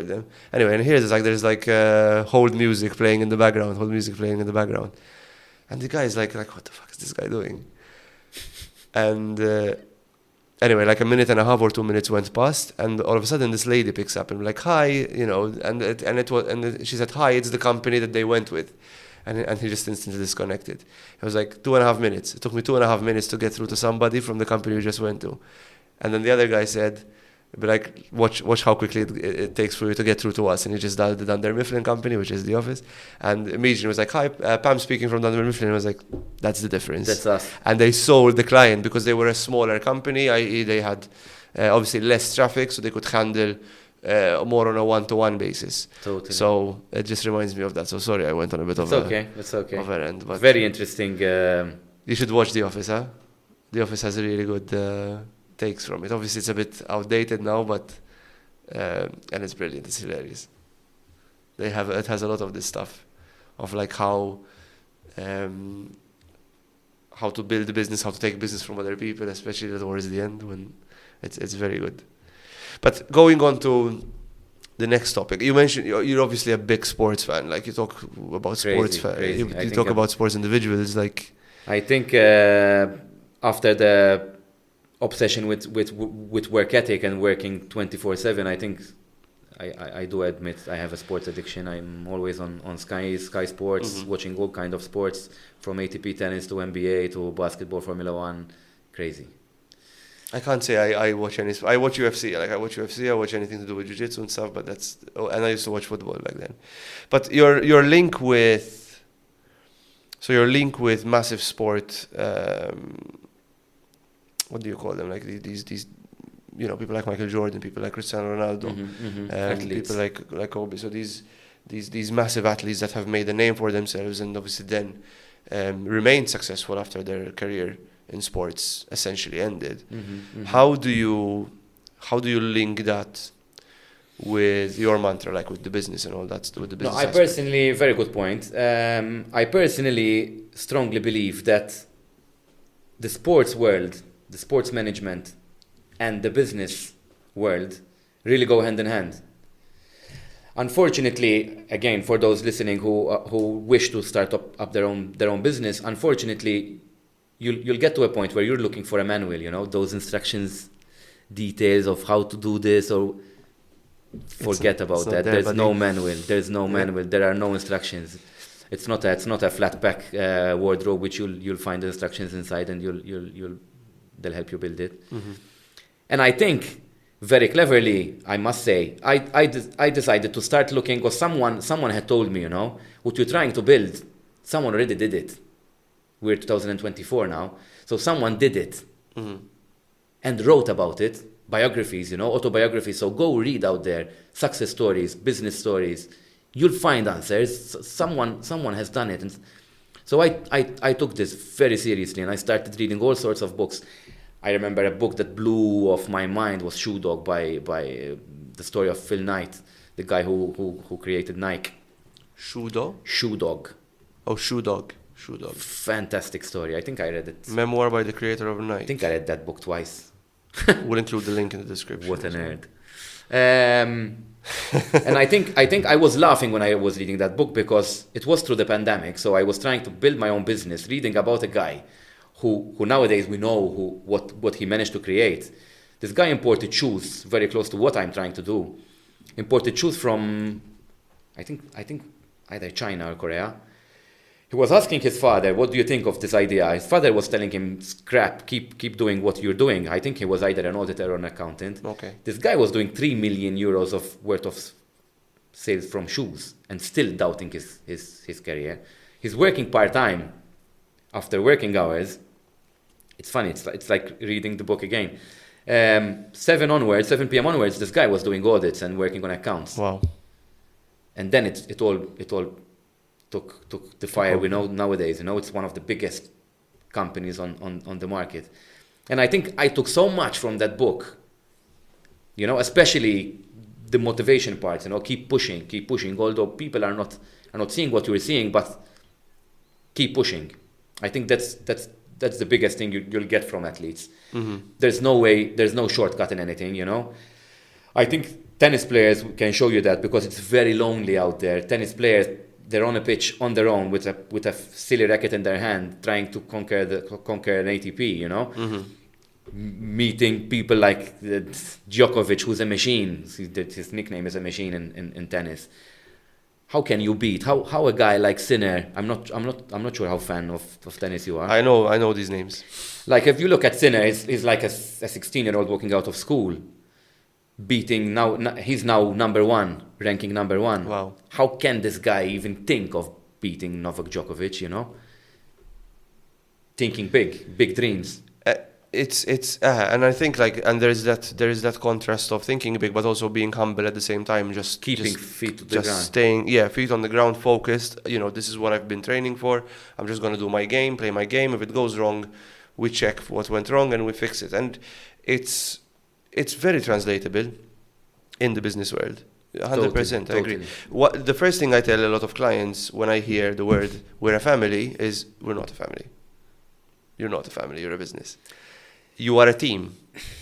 them. Anyway, and here's there's hold music playing in the background. And the guy is like, what the fuck is this guy doing? And anyway, like a minute and a half or 2 minutes went past, and all of a sudden this lady picks up and like, hi, and she said, hi, it's the company that they went with. And he just instantly disconnected. It was like 2.5 minutes. It took me 2.5 minutes to get through to somebody from the company we just went to. And then the other guy said, watch how quickly it takes for you to get through to us. And he just dialed the Dunder Mifflin company, which is The Office. And immediately was like, hi, Pam speaking from Dunder Mifflin. And I was like, that's the difference. That's us. And they sold the client because they were a smaller company, i.e. they had obviously less traffic, so they could handle more on a one-to-one basis. Totally. So it just reminds me of that. So sorry, I went on a bit It's okay. of an end. But very interesting. You should watch The Office, huh? The Office has a really good takes from it. Obviously, it's a bit outdated now, but and it's brilliant. It's hilarious. It has a lot of this stuff of like how to build a business, how to take business from other people, especially towards the end when it's very good. But going on to the next topic, you mentioned you're obviously a big sports fan. Like you talk about sports fans, you talk about sports individuals. Like I think after the obsession with work ethic and working 24/7, I think I do admit I have a sports addiction. I'm always on Sky Sports, watching all kind of sports, from ATP tennis to NBA to basketball, Formula 1, crazy. I can't say I watch any. I watch UFC. Like I watch UFC. I watch anything to do with jiu-jitsu and stuff. But and I used to watch football back then. But your link with massive sport. What do you call them? Like these people like Michael Jordan, people like Cristiano Ronaldo, people like Kobe. So these massive athletes that have made a name for themselves and obviously then remained successful after their career in sports essentially ended. How do you link that with your mantra, like with the business and all that, with the business? No, I personally, very good point. I personally strongly believe that the sports world, the sports management, and the business world really go hand in hand. Unfortunately, again, for those listening who wish to start up their own business, unfortunately, you'll get to a point where you're looking for a manual, you know, those instructions, details of how to do this, or forget about that. There's no manual. There's no manual. There are no instructions. It's not a flat pack wardrobe which you'll find the instructions inside, and they'll help you build it. Mm-hmm. And I think very cleverly, I must say, I decided to start looking, because someone had told me, you know, what you're trying to build, someone already did it. We're 2024 now, so someone did it and wrote about it, biographies, you know, autobiographies. So go read out there, success stories, business stories. You'll find answers. Someone has done it. And so I took this very seriously, and I started reading all sorts of books. I remember a book that blew off my mind was Shoe Dog by the story of Phil Knight, the guy who created Nike. Shoe Dog? Shoe Dog. Oh, Shoe Dog. Shoe Dog. Fantastic story. I think I read it. Memoir by the creator of Nike. I think I read that book twice. We'll include the link in the description. What a nerd. And I think I was laughing when I was reading that book, because it was through the pandemic. So I was trying to build my own business, reading about a guy who nowadays we know what he managed to create. This guy imported shoes, very close to what I'm trying to do. Imported shoes from, I think either China or Korea. He was asking his father, "What do you think of this idea?" His father was telling him, "Scrap, keep doing what you're doing." I think he was either an auditor or an accountant. Okay. This guy was doing 3 million euros worth of sales from shoes and still doubting his career. He's working part-time after working hours. It's funny. It's like reading the book again. 7 p.m. onwards, this guy was doing audits and working on accounts. Wow. And then it all took the fire we know nowadays. You know, it's one of the biggest companies on the market. And I think I took so much from that book, you know, especially the motivation part, you know, keep pushing, although people are not seeing what you're seeing, but keep pushing. I think that's the biggest thing you'll get from athletes. Mm-hmm. There's no shortcut in anything, you know. I think tennis players can show you that, because it's very lonely out there. Tennis players, they're on a pitch on their own with a silly racket in their hand, trying to conquer an ATP, you know. Mm-hmm. Meeting people like Djokovic, who's a machine. His nickname is a machine in tennis. How can you beat? How a guy like Sinner? I'm not sure how fan of tennis you are. I know these names. Like, if you look at Sinner, he's like a 16-year-old walking out of school, beating he's now ranking number one. Wow. How can this guy even think of beating Novak Djokovic? You know, thinking big dreams. And I think there is that contrast of thinking big but also being humble at the same time, just keeping feet to the ground, staying feet on the ground, focused. You know, this is what I've been training for. I'm just going to do my game, play my game. If it goes wrong, we check what went wrong and we fix it. And it's very translatable in the business world. 100%, I agree. The first thing I tell a lot of clients when I hear the word "we're a family" is, we're not a family. You're not a family. You're a business. You are a team,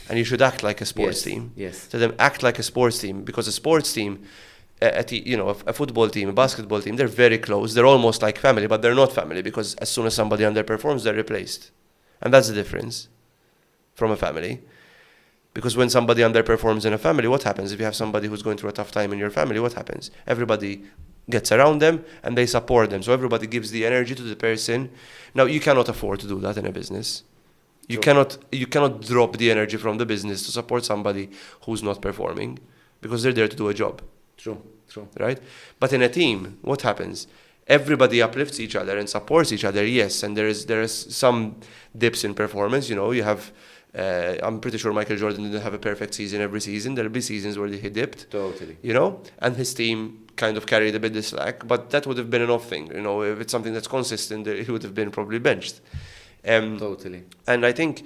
and you should act like a sports team. Yes. So then act like a sports team, because a sports team, a football team, a basketball team, they're very close. They're almost like family, but they're not family, because as soon as somebody underperforms, they're replaced. And that's the difference from a family. Because when somebody underperforms in a family, what happens? If you have somebody who's going through a tough time in your family, what happens? Everybody gets around them and they support them. So everybody gives the energy to the person. Now, you cannot afford to do that in a business. You cannot drop the energy from the business to support somebody who's not performing, because they're there to do a job. True. Right? But in a team, what happens? Everybody uplifts each other and supports each other, yes, and there is some dips in performance. You know, you have, I'm pretty sure Michael Jordan didn't have a perfect season every season. There'll be seasons where he dipped. Totally. You know, and his team kind of carried a bit the slack, but that would have been an off thing. You know, if it's something that's consistent, he would have been probably benched. Totally. And I think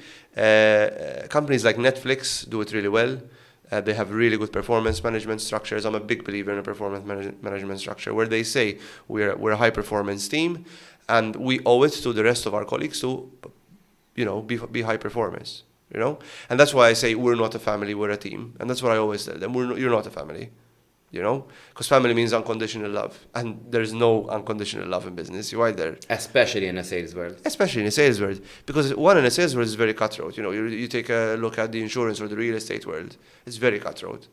companies like Netflix do it really well. They have really good performance management structures. I'm a big believer in a performance management structure where they say we're a high performance team, and we owe it to the rest of our colleagues to, you know, be high performers. you know? And that's why I say we're not a family, we're a team. And that's what I always tell them. You're not a family, you know? Because family means unconditional love. And there's no unconditional love in business. You're either... Especially in a sales world. Especially in a sales world. Because one, in a sales world is very cutthroat. You know, you take a look at the insurance or the real estate world. It's very cutthroat,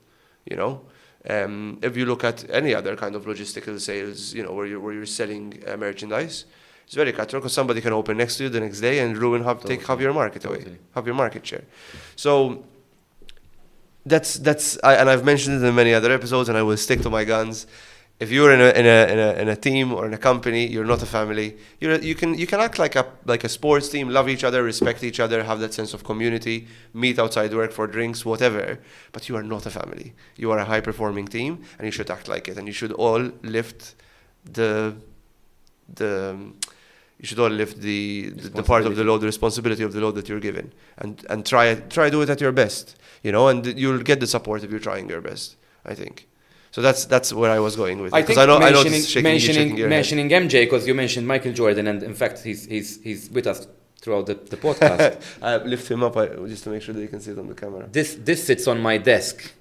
you know? If you look at any other kind of logistical sales, you know, where you're selling merchandise, it's very cutthroat because somebody can open next to you the next day and ruin take half your market away, half your market share. So and I've mentioned it in many other episodes, and I will stick to my guns. If you're in a team or in a company, you're not a family. You can act like a sports team, love each other, respect each other, have that sense of community, meet outside work for drinks, whatever. But you are not a family. You are a high performing team, and you should act like it. And you should all lift the part of the load, the responsibility of the load that you're given, and try do it at your best, you know, and you'll get the support if you're trying your best, I think. So that's where I was going with it. I think mentioning MJ, because you mentioned Michael Jordan, and in fact he's with us throughout the podcast. I lift him up just to make sure that you can see it on the camera. This sits on my desk.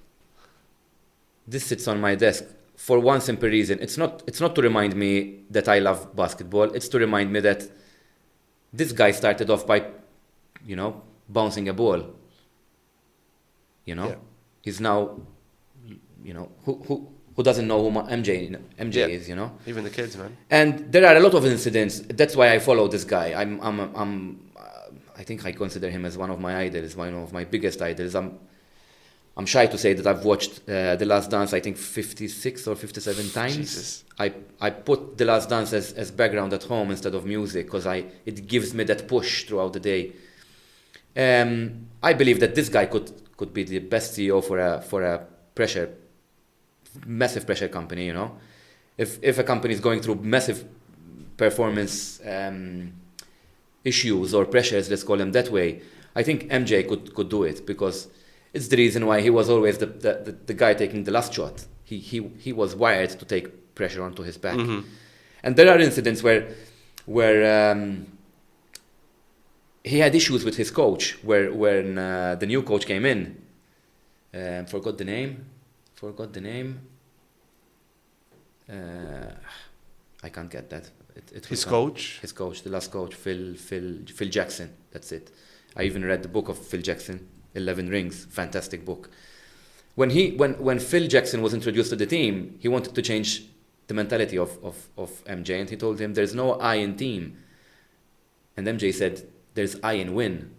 For one simple reason. It's not to remind me that I love basketball. It's to remind me that this guy started off by, you know, bouncing a ball. You know, he's now, you know, who doesn't know who MJ is, you know? Even the kids, man. And there are a lot of incidents. That's why I follow this guy. I think I consider him as one of my idols, one of my biggest idols. I'm shy to say that I've watched The Last Dance, I think 56 or 57 times. Jesus. I put The Last Dance as background at home instead of music because it gives me that push throughout the day. I believe that this guy could be the best CEO for a massive pressure company, you know. If a company is going through massive performance issues or pressures, let's call them that way, I think MJ could do it, because it's the reason why he was always the guy taking the last shot. He was wired to take pressure onto his back. Mm-hmm. And there are incidents where he had issues with his coach, when the new coach came in. Forgot the name. I can't get that. His coach, the last coach, Phil Jackson. That's it. I even read the book of Phil Jackson, 11 Rings, fantastic book. When Phil Jackson was introduced to the team, he wanted to change the mentality of MJ, and he told him there's no I in team. And MJ said there's I in win.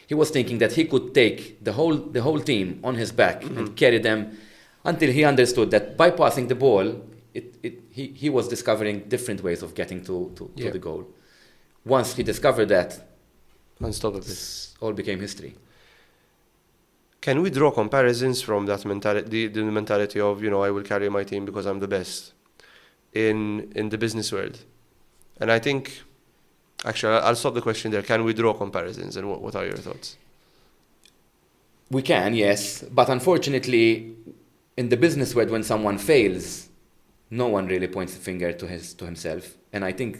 He was thinking that he could take the whole team on his back, mm-hmm. and carry them until he understood that by passing the ball, he was discovering different ways of getting to the goal. Once he discovered that, unstoppable, this all became history. Can we draw comparisons from that mentality, the mentality of, you know, I will carry my team because I'm the best, in the business world? And I think, actually, I'll stop the question there. Can we draw comparisons, and what are your thoughts? We can, yes, but unfortunately, in the business world, when someone fails, no one really points the finger to himself, and I think,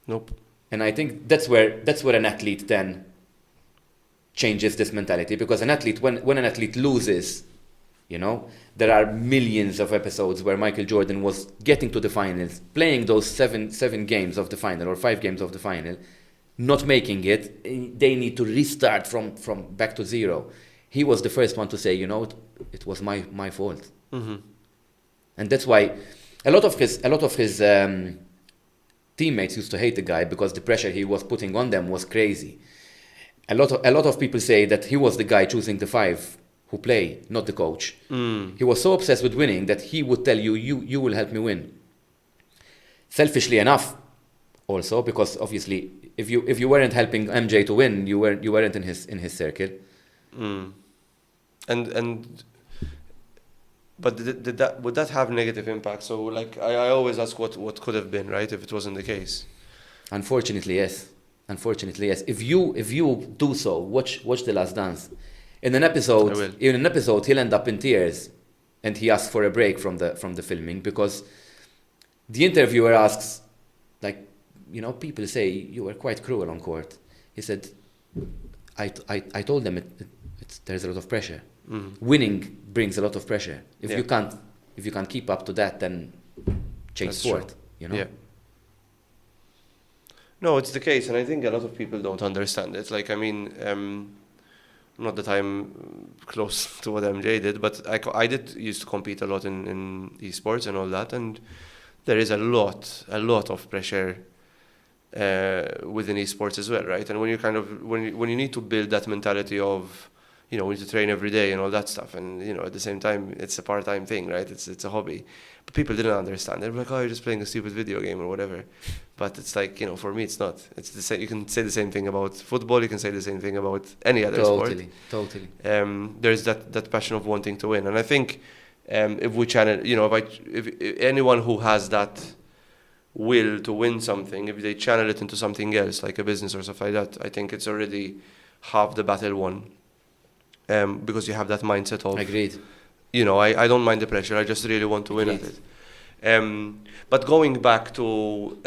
nope. And I think that's where an athlete then changes this mentality, because an athlete, when an athlete loses, you know, there are millions of episodes where Michael Jordan was getting to the finals, playing those seven games of the final or 5 games of the final, not making it. They need to restart from back to zero. He was the first one to say, you know, it was my fault, mm-hmm. and that's why a lot of his teammates used to hate the guy, because the pressure he was putting on them was crazy. A lot of people say that he was the guy choosing the 5 who play, not the coach. Mm. He was so obsessed with winning that he would tell you will help me win. Selfishly enough, also, because obviously if you weren't helping MJ to win, you weren't in his circle. Mm. But would that have negative impact? So, like, I always ask what could have been, right, if it wasn't the case. Unfortunately, yes. If you do so, watch The Last Dance. In an episode, he'll end up in tears, and he asks for a break from the filming, because the interviewer asks, like, you know, people say you were quite cruel on court. He said, I told them there's a lot of pressure. Mm. Winning brings a lot of pressure. If Yeah. you can't keep up to that, then change That's sport. true. You know. Yeah. No, it's the case, and I think a lot of people don't understand it. Like, I mean, not that I'm close to what MJ did, but I did used to compete a lot in esports and all that, and there is a lot of pressure within esports as well, right? And when you kind of when you need to build that mentality of, you know, we need to train every day and all that stuff, and you know, at the same time, it's a part-time thing, right? It's a hobby, but people didn't understand. They were like, "Oh, you're just playing a stupid video game or whatever." But it's like, you know, for me, it's not. It's the same. You can say the same thing about football. You can say the same thing about any other sport. Totally. There's that passion of wanting to win, and I think if we channel, you know, if anyone who has that will to win something, if they channel it into something else, like a business or stuff like that, I think it's already half the battle won. Because you have that mindset of, Agreed. you know, I don't mind the pressure. I just really want to win at it. But going back to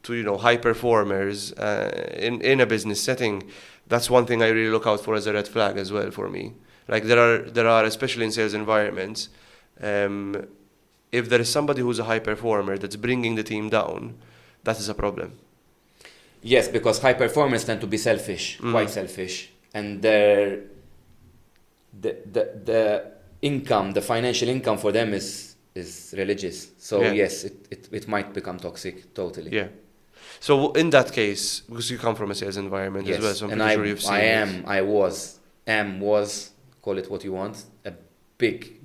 you know, high performers in a business setting, that's one thing I really look out for as a red flag as well for me. Like there are especially in sales environments, if there is somebody who's a high performer that's bringing the team down, that is a problem. Yes, because high performers tend to be selfish, quite selfish, and the income, the financial income for them is religious. So Yeah. yes, it might become toxic. Totally. Yeah. So in that case, because you come from a sales environment Yes. as well, so I'm and pretty sure you've seen it. was, call it what you want, a big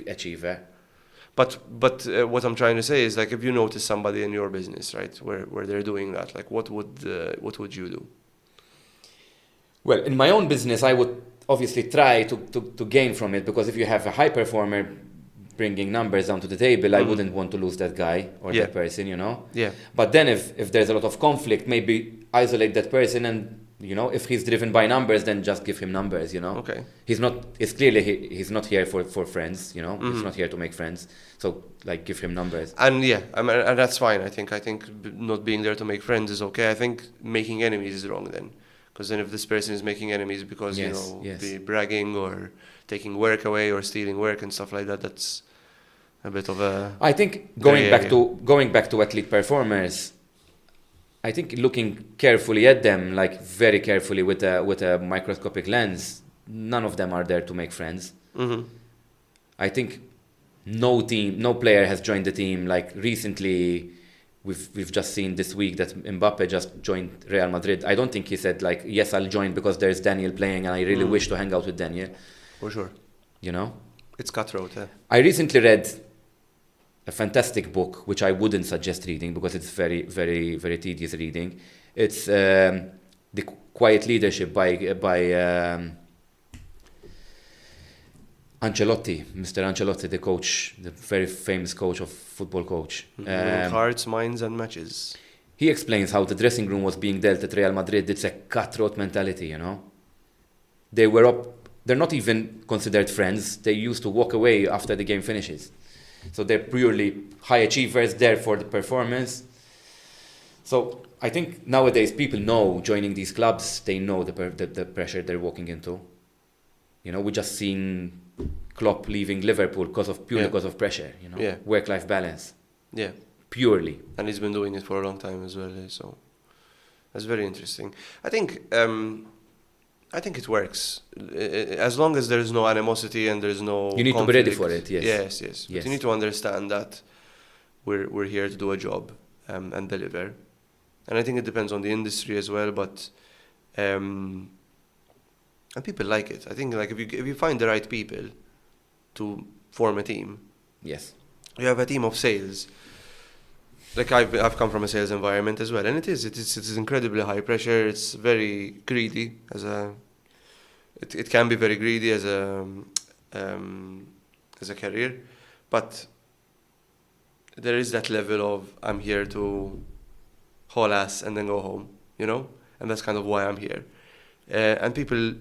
achiever. But what I'm trying to say is, like, if you notice somebody in your business, right, where they're doing that, like, what would you do? Well, in my own business, I would obviously try to gain from it, because if you have a high performer bringing numbers down to the table, I wouldn't want to lose that guy or Yeah. that person, you know? Yeah. But then if there's a lot of conflict, maybe isolate that person, and, you know, if he's driven by numbers, then just give him numbers, you know? Okay. It's clearly he's not here for friends, you know? He's not here to make friends. So, like, give him numbers. And yeah, I mean, and that's fine. I think not being there to make friends is okay. I think making enemies is wrong then. Because then if this person is making enemies because, Yes, you know, yes. be bragging or taking work away or stealing work and stuff like that, that's a bit of a... I think Gray going back to athlete performers, I think looking carefully at them, like very carefully with a microscopic lens, none of them are there to make friends. Mm-hmm. I think no player has joined the team. Like recently, we've just seen this week that Mbappe just joined Real Madrid. I don't think he said, like, yes, I'll join because there's Daniel playing and I really wish to hang out with Daniel. For sure. You know? It's cutthroat, yeah. I recently read a fantastic book, which I wouldn't suggest reading because it's very, very, very tedious reading. It's The Quiet Leadership by Ancelotti, Mr. Ancelotti, the coach, the very famous football coach. Winning hearts, minds, and matches. He explains how the dressing room was being dealt at Real Madrid. It's a cutthroat mentality, you know. They're not even considered friends. They used to walk away after the game finishes. So they're purely high achievers there for the performance. So I think nowadays people know, joining these clubs, they know the pressure they're walking into. You know, we just seen Klopp leaving Liverpool because of pressure, you know, work-life balance. Yeah. Purely. And he's been doing it for a long time as well, so that's very interesting. I think it works. As long as there's no animosity and there's no You need conflict. to be ready for it, yes. Yes. But you need to understand that we're here to do a job and deliver. And I think it depends on the industry as well, but and people like it. I think, like, if you find the right people to form a team. Yes. You have a team of sales. Like, I've come from a sales environment as well, and it is incredibly high pressure. It's very greedy it can be very greedy as a career, but there is that level of, I'm here to haul ass and then go home, you know, and that's kind of why I'm here. And people,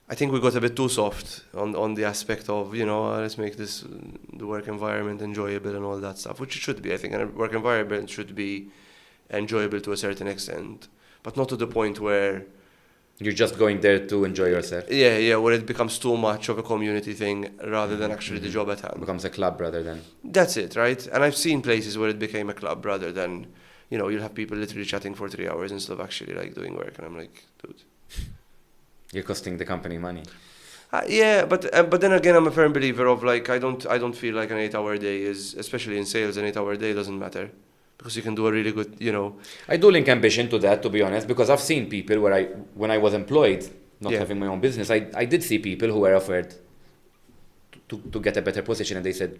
I think we got a bit too soft on the aspect of, you know, let's make the work environment enjoyable and all that stuff, which it should be. I think a work environment should be enjoyable to a certain extent, but not to the point where You're just going there to enjoy yourself. Yeah, where it becomes too much of a community thing rather than actually the job at hand. It becomes a club rather than. That's it, right? And I've seen places where it became a club rather than, you'll have people literally chatting for 3 hours instead of actually like doing work. And I'm like, dude. You're costing the company money. Yeah, but then again, I'm a firm believer of like I don't feel like an 8-hour day is, especially in sales, an 8-hour day doesn't matter because you can do a really good, I do link ambition to that, to be honest, because I've seen people when I was employed, not having my own business, I did see people who were offered to get a better position, and they said,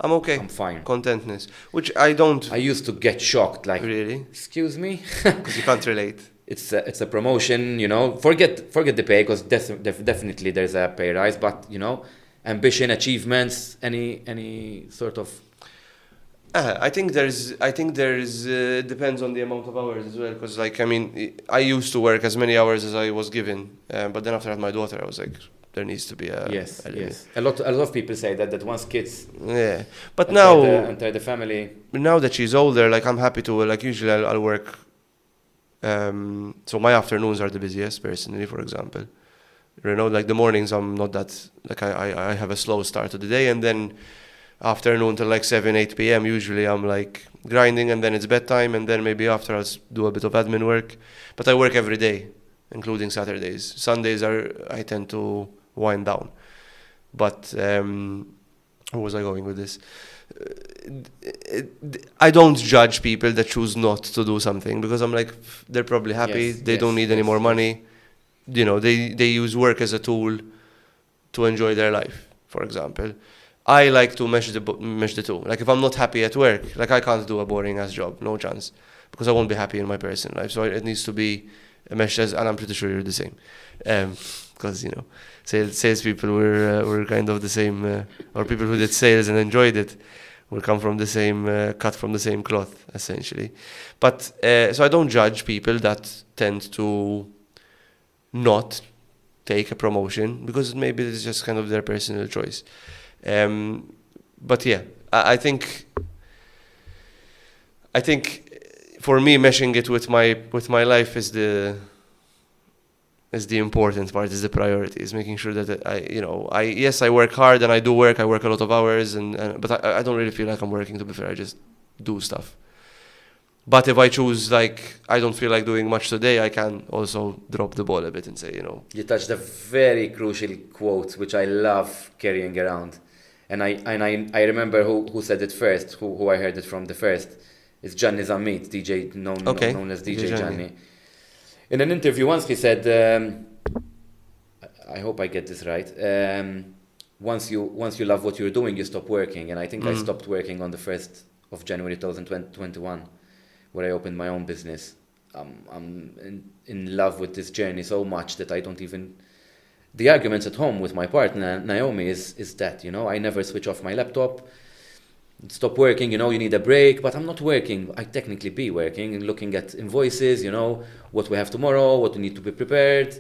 I'm okay. I'm fine. Contentness, which I don't. I used to get shocked, like, really? Excuse me? Because you can't relate. It's a promotion, Forget the pay, because definitely there's a pay rise, but ambition, achievements, any sort of. I think there's depends on the amount of hours as well, because I used to work as many hours as I was given, but then after I had my daughter, I was like, there needs to be a yes. limit. A lot of people say that once kids. Yeah, but now enter the family. Now that she's older, like I'm happy to usually I'll work. So my afternoons are the busiest personally, for example. Like the mornings I'm not that, like I have a slow start to the day, and then afternoon till like 7-8 p.m. usually I'm like grinding, and then it's bedtime, and then maybe after I'll do a bit of admin work. But I work every day, including Saturdays. Sundays I tend to wind down. But where was I going with this? I don't judge people that choose not to do something, because I'm like, they're probably happy. They don't need any more money. They use work as a tool to enjoy their life, for example. I like to mesh the two. Like if I'm not happy at work, like I can't do a boring ass job, no chance, because I won't be happy in my personal life. So it needs to be a mesh, and I'm pretty sure you're the same, because salespeople were kind of the same, or people who did sales and enjoyed it will come from the same, cut from the same cloth, essentially. But so I don't judge people that tend to not take a promotion, because maybe it's just kind of their personal choice. But yeah, I think for me, meshing it with my life is the important part, is the priority, is making sure that I work hard and I do work. I work a lot of hours, but I don't really feel like I'm working, to be fair. I just do stuff. But if I choose, like, I don't feel like doing much today, I can also drop the ball a bit and say, You touched a very crucial quote, which I love carrying around. And I remember who said it first, who I heard it from the first. It's Gianni Zammit, DJ, known as DJ Gianni. In an interview once, he said, I hope I get this right, once you love what you're doing, you stop working. And I think I stopped working on the 1st of January 2021, where I opened my own business. I'm in love with this journey so much that I don't even... The arguments at home with my partner, Naomi, is that, I never switch off my laptop, stop working, you need a break, but I'm not working. I technically be working and looking at invoices, what we have tomorrow, what we need to be prepared.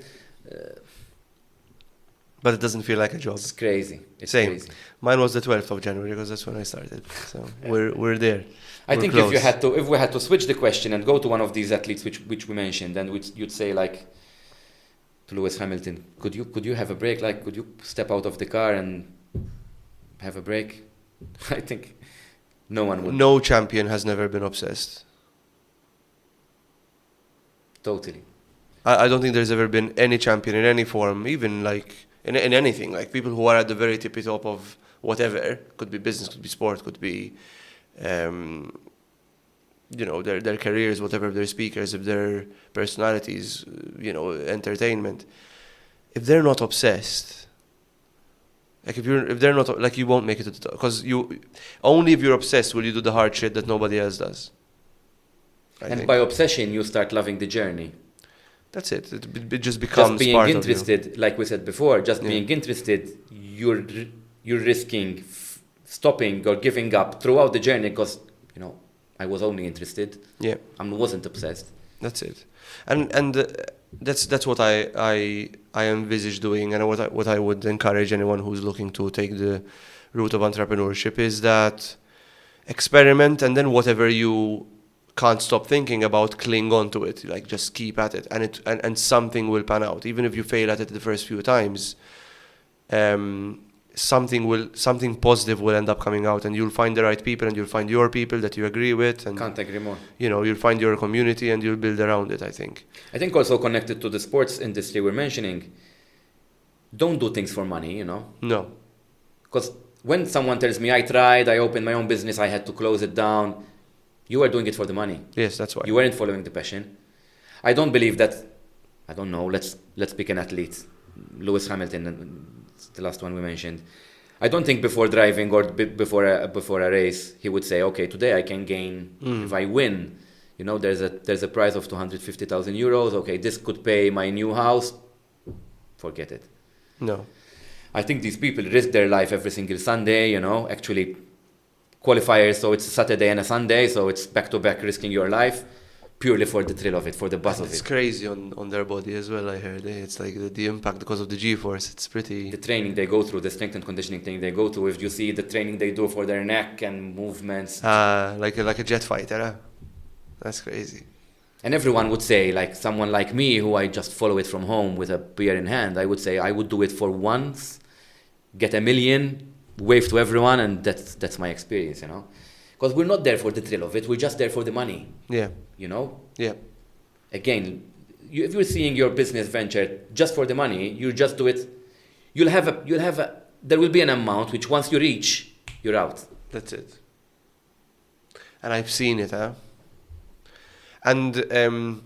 But it doesn't feel like a job. It's crazy. It's Same. crazy. Mine was the 12th of January, because that's when I started. So we're there. I think close. if we had to switch the question and go to one of these athletes which we mentioned, then you'd say, like, to Lewis Hamilton, could you have a break? Like, could you step out of the car and have a break? I think no one would. No champion has never been obsessed. Totally. I don't think there's ever been any champion in any form, even like in anything. Like people who are at the very tippy top of whatever, could be business, could be sport, could be, their careers, whatever, their speakers, if their personalities, entertainment. If they're not obsessed, like if they're not, like, you won't make it to the top, because only if you're obsessed will you do the hard shit that nobody else does. I think. By obsession, you start loving the journey. That's it. It just becomes just being part interested, of you. like we said before. Just being interested, you're risking stopping or giving up throughout the journey, because I was only interested. Yeah, I wasn't obsessed. That's it, and that's what I envisage doing, and what I would encourage anyone who's looking to take the route of entrepreneurship is that experiment, and then whatever you can't stop thinking about, cling on to it, like just keep at it, and something will pan out. Even if you fail at it the first few times, something positive will end up coming out, and you'll find the right people, and you'll find your people that you agree with, and Can't agree more. you'll find your community, and you'll build around it, I think. I think also connected to the sports industry we're mentioning, don't do things for money, No. Because when someone tells me I tried, I opened my own business, I had to close it down, you were doing it for the money. Yes, that's why. You weren't following the passion. I don't believe that, I don't know, let's pick an athlete. Lewis Hamilton, the last one we mentioned. I don't think before driving or before a race, he would say, okay, today I can gain, if I win, there's a prize of 250,000 euros. Okay, this could pay my new house. Forget it. No. I think these people risk their life every single Sunday, actually qualifiers, so it's a Saturday and a Sunday, so it's back-to-back risking your life purely for the thrill of it, for the buzz of it. It's crazy on their body as well, I heard. It's like the impact because of the G-force, it's pretty... The training they go through, the strength and conditioning thing they go through, if you see the training they do for their neck and movements. Like a jet fighter, huh? That's crazy. And everyone would say, like someone like me, who I just follow it from home with a beer in hand, I would say I would do it for once, get 1 million, wave to everyone, and that's my experience, Because we're not there for the thrill of it, we're just there for the money. Yeah. Yeah. Again, if you're seeing your business venture just for the money, you just do it. There will be an amount which once you reach, you're out. That's it. And I've seen it, huh? And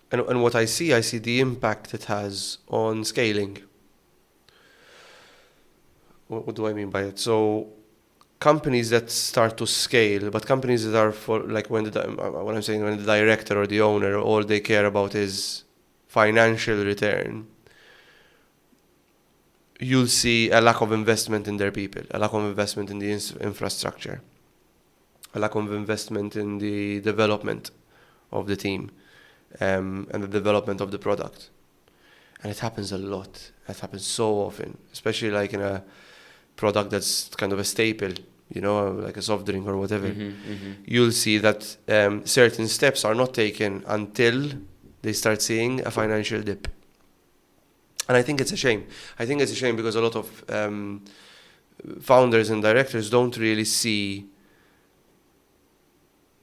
what I see the impact it has on scaling. What do I mean by it? So companies that start to scale, but companies that are for, like when the director or the owner, all they care about is financial return, you'll see a lack of investment in their people, a lack of investment in the infrastructure, a lack of investment in the development of the team, and the development of the product. And it happens a lot. It happens so often, especially like in a product that's kind of a staple, like a soft drink or whatever. You'll see that certain steps are not taken until they start seeing a financial dip. And I think it's a shame. I think it's a shame because a lot of founders and directors don't really see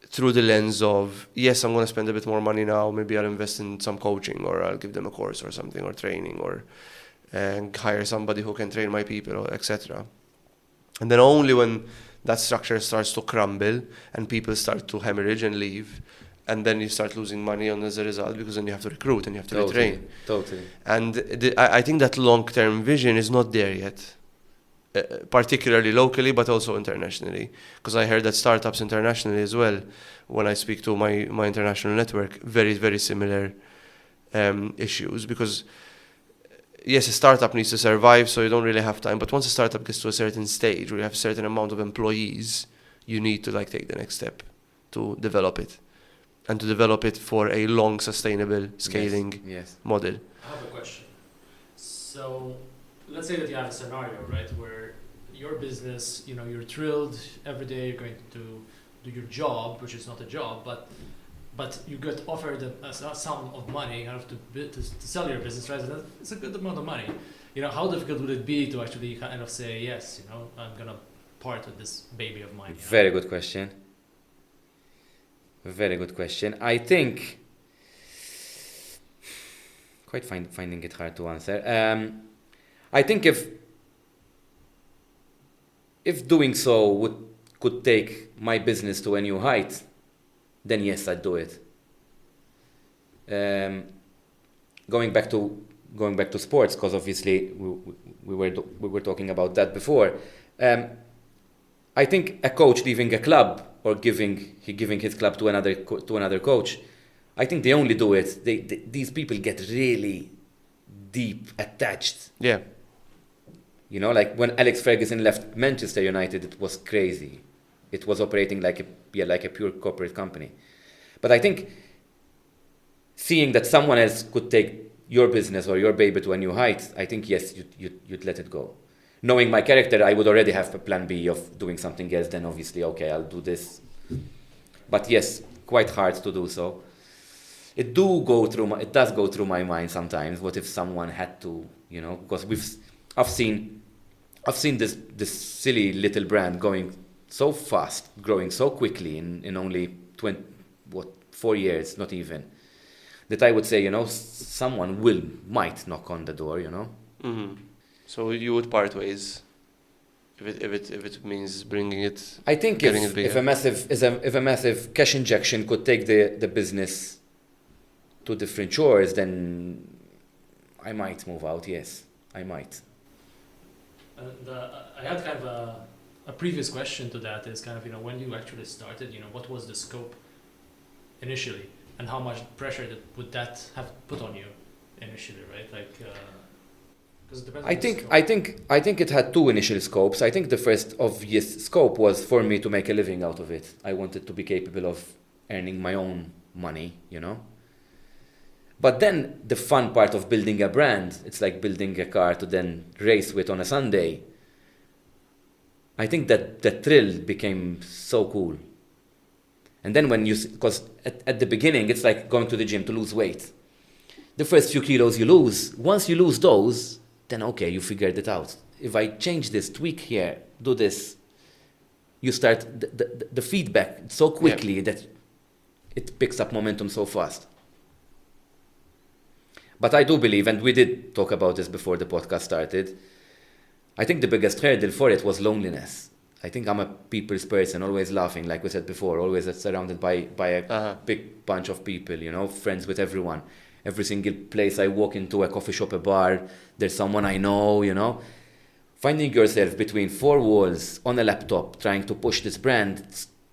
through the lens of, yes, I'm going to spend a bit more money now, maybe I'll invest in some coaching, or I'll give them a course or something, or training, or hire somebody who can train my people, etc. And then only when that structure starts to crumble and people start to hemorrhage and leave, and then you start losing money as a result, because then you have to recruit and you have to retrain. Totally. And I think that long-term vision is not there yet, particularly locally, but also internationally. Because I heard that startups internationally as well, when I speak to my international network, very, very similar issues. Because yes, a startup needs to survive, so you don't really have time. But once a startup gets to a certain stage where you have a certain amount of employees, you need to take the next step to develop it. And to develop it for a long, sustainable scaling model. I have a question. So let's say that you have a scenario, right, where your business, you're thrilled every day, you're going to do your job, which is not a job, but you get offered a sum of money to sell your business, right? And it's a good amount of money. How difficult would it be to actually kind of say, yes, I'm going to part with this baby of mine? Very good question. Very good question. I think, quite finding it hard to answer. I think if doing so could take my business to a new height, then yes, I'd do it. Going back to sports, because obviously we were talking about that before. I think a coach leaving a club or giving his club to another coach, I think they only do it. These people get really deep attached. Yeah. Like when Alex Ferguson left Manchester United, it was crazy. It was operating like a pure corporate company. But I think seeing that someone else could take your business or your baby to a new height, I think yes, you'd let it go. Knowing my character, I would already have a plan B of doing something else. Then obviously, okay, I'll do this. But yes, quite hard to do so. It does go through my mind sometimes. What if someone had to, because I've seen this silly little brand going so fast, growing so quickly in only 4 years, not even, that I would say, someone might knock on the door, Mm-hmm. So you would part ways if it means bringing it. I think getting it if bigger. if a massive cash injection could take the business to different shores, then I might move out. Yes, I might. And I had kind of a previous question to that is kind of, when you actually started, what was the scope initially, and how much pressure would that have put on you initially, right? Like, because it depends on the scope. I think it had two initial scopes. I think the first obvious scope was for me to make a living out of it. I wanted to be capable of earning my own money, But then the fun part of building a brand, it's like building a car to then race with on a Sunday. I think that the thrill became so cool. And then because at the beginning, it's like going to the gym to lose weight. The first few kilos you lose, once you lose those, then okay, you figured it out. If I change this, tweak here, do this, you start the feedback so quickly that it picks up momentum so fast. But I do believe, and we did talk about this before the podcast started, I think the biggest hurdle for it was loneliness. I think I'm a people's person, always laughing, like we said before, always surrounded by a big bunch of people, friends with everyone. Every single place I walk into, a coffee shop, a bar, there's someone I know. Finding yourself between four walls on a laptop, trying to push this brand,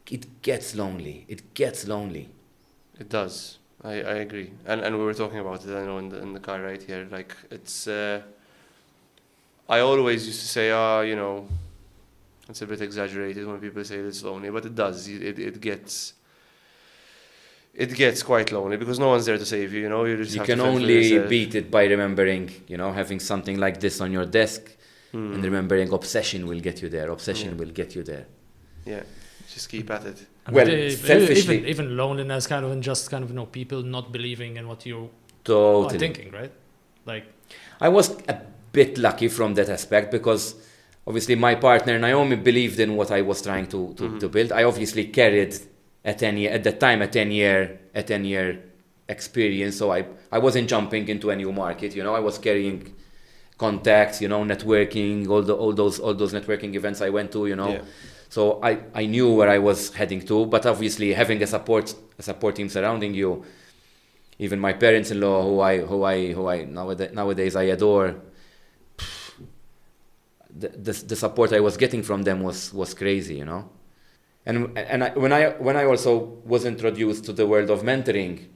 it gets lonely. It gets lonely. It does. I agree, and we were talking about it. I know in the car right here. Like it's, I always used to say, it's a bit exaggerated when people say it's lonely, but it does. It gets quite lonely because no one's there to save you. You just you have can to fend for only yourself. beat it by remembering, having something like this on your desk, and remembering obsession will get you there. Obsession will get you there. Yeah, just keep at it. And Well, selfishly, even loneliness, kind of, and just kind of people not believing in what you are thinking, right? Like, I was a bit lucky from that aspect because obviously my partner Naomi believed in what I was trying to build. I obviously carried a 10 year experience, so I wasn't jumping into a new market. I was carrying contacts, networking, all those networking events I went to, Yeah. So I knew where I was heading to, but obviously having a support team surrounding you, even my parents-in-law, who I nowadays I adore, the support I was getting from them was crazy, And when I also was introduced to the world of mentoring,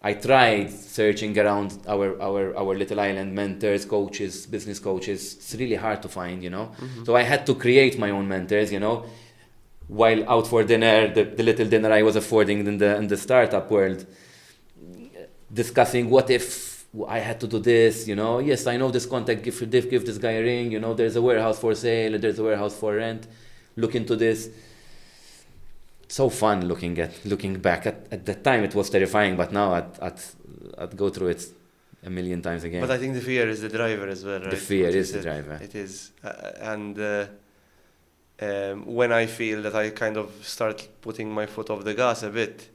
I tried searching around our little island mentors, coaches, business coaches. It's really hard to find, So I had to create my own mentors, While out for dinner, the little dinner I was affording in the startup world, discussing what if I had to do this, Yes, I know this contact. Give this guy a ring. There's a warehouse for sale. There's a warehouse for rent. Look into this. So fun looking back at the time. It was terrifying, but now I'd go through it a million times again. But I think the fear is the driver as well, right? The fear is the driver. It is, and when I feel that I kind of start putting my foot off the gas a bit,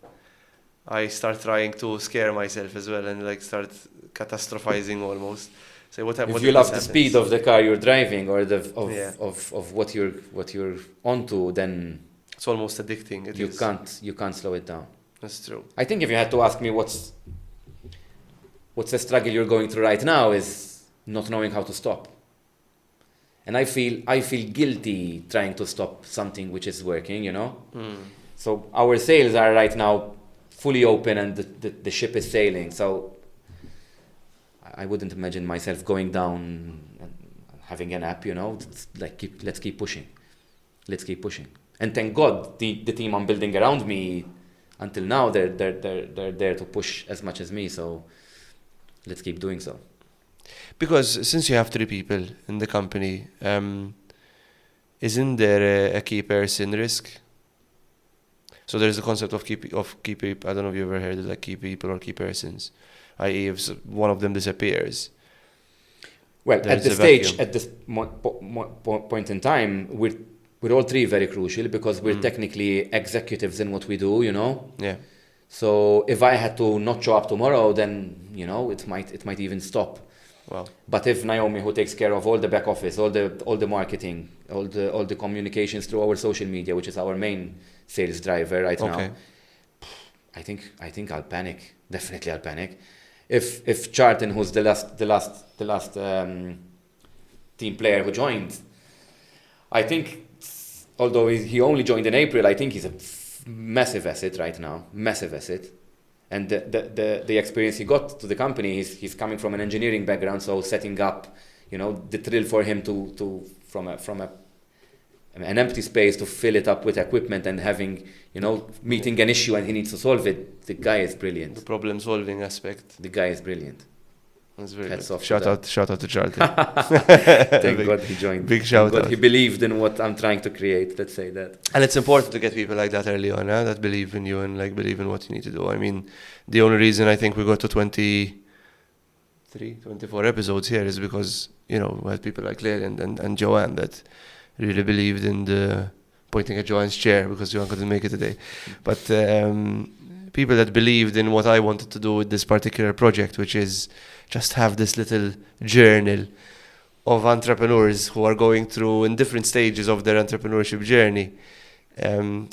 I start trying to scare myself as well and like start catastrophizing almost. Say what if you love the speed of the car you're driving or of what you're onto, then it's almost addicting. You can't slow it down. That's true. I think if you had to ask me what's the struggle you're going through right now is not knowing how to stop. And I feel guilty trying to stop something which is working, So our sales are right now fully open and the ship is sailing. So I wouldn't imagine myself going down and having a nap, It's like let's keep pushing. Let's keep pushing. And thank God the team I'm building around me, until now they're there to push as much as me. So let's keep doing so. Because since you have 3 people in the company, isn't there a key person risk? So there's the concept of key people. I don't know if you ever heard of like key people or key persons, i.e. if one of them disappears. Well, There at is this a stage, vacuum. at this point in time, we're all three very crucial because we're technically executives in what we do, you know. Yeah. So if I had to not show up tomorrow, then you know it might even stop. Wow. But if Naomi, who takes care of all the back office, all the marketing, all the communications through our social media, which is our main sales driver right Okay. now, I think I'll panic. Definitely, I'll panic. If Charlton, who's the last team player who joined, I think, although he only joined in April, I think he's a massive asset right now, massive asset. And the experience he got to the company, he's coming from an engineering background, so setting up, you know, the thrill for him to from an empty space to fill it up with equipment and having, you know, meeting an issue and he needs to solve it. The guy is The brilliant. problem solving aspect. The guy is brilliant. That's very Hats good. off to Shout out to Charlton. Thank God he joined. Big Thank shout God out. he believed in what I'm trying to create. Let's say that. And it's important to get people like that early on, that believe in you and like believe in what you need to do. I mean, the only reason I think we got to 24 episodes here is because, you know, we had people like Claire and Joanne that really believed in the pointing at Joanne's chair because Joanne couldn't make it today. But people that believed in what I wanted to do with this particular project, which is just have this little journal of entrepreneurs who are going through in different stages of their entrepreneurship journey.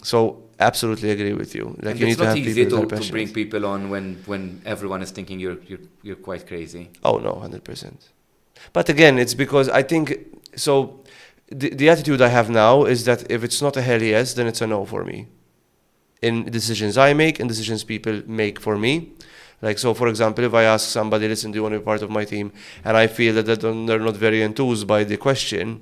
So absolutely agree with you. Like And you it's need to not have easy people that are to bring passionate. people on when everyone is thinking you're quite crazy. Oh no, 100%. But again, it's because I think so. The attitude I have now is that if it's not a hell yes, then it's a no for me. In decisions I make and decisions people make for me. Like, so for example, if I ask somebody, listen, do you want to be part of my team? And I feel that they're not very enthused by the question,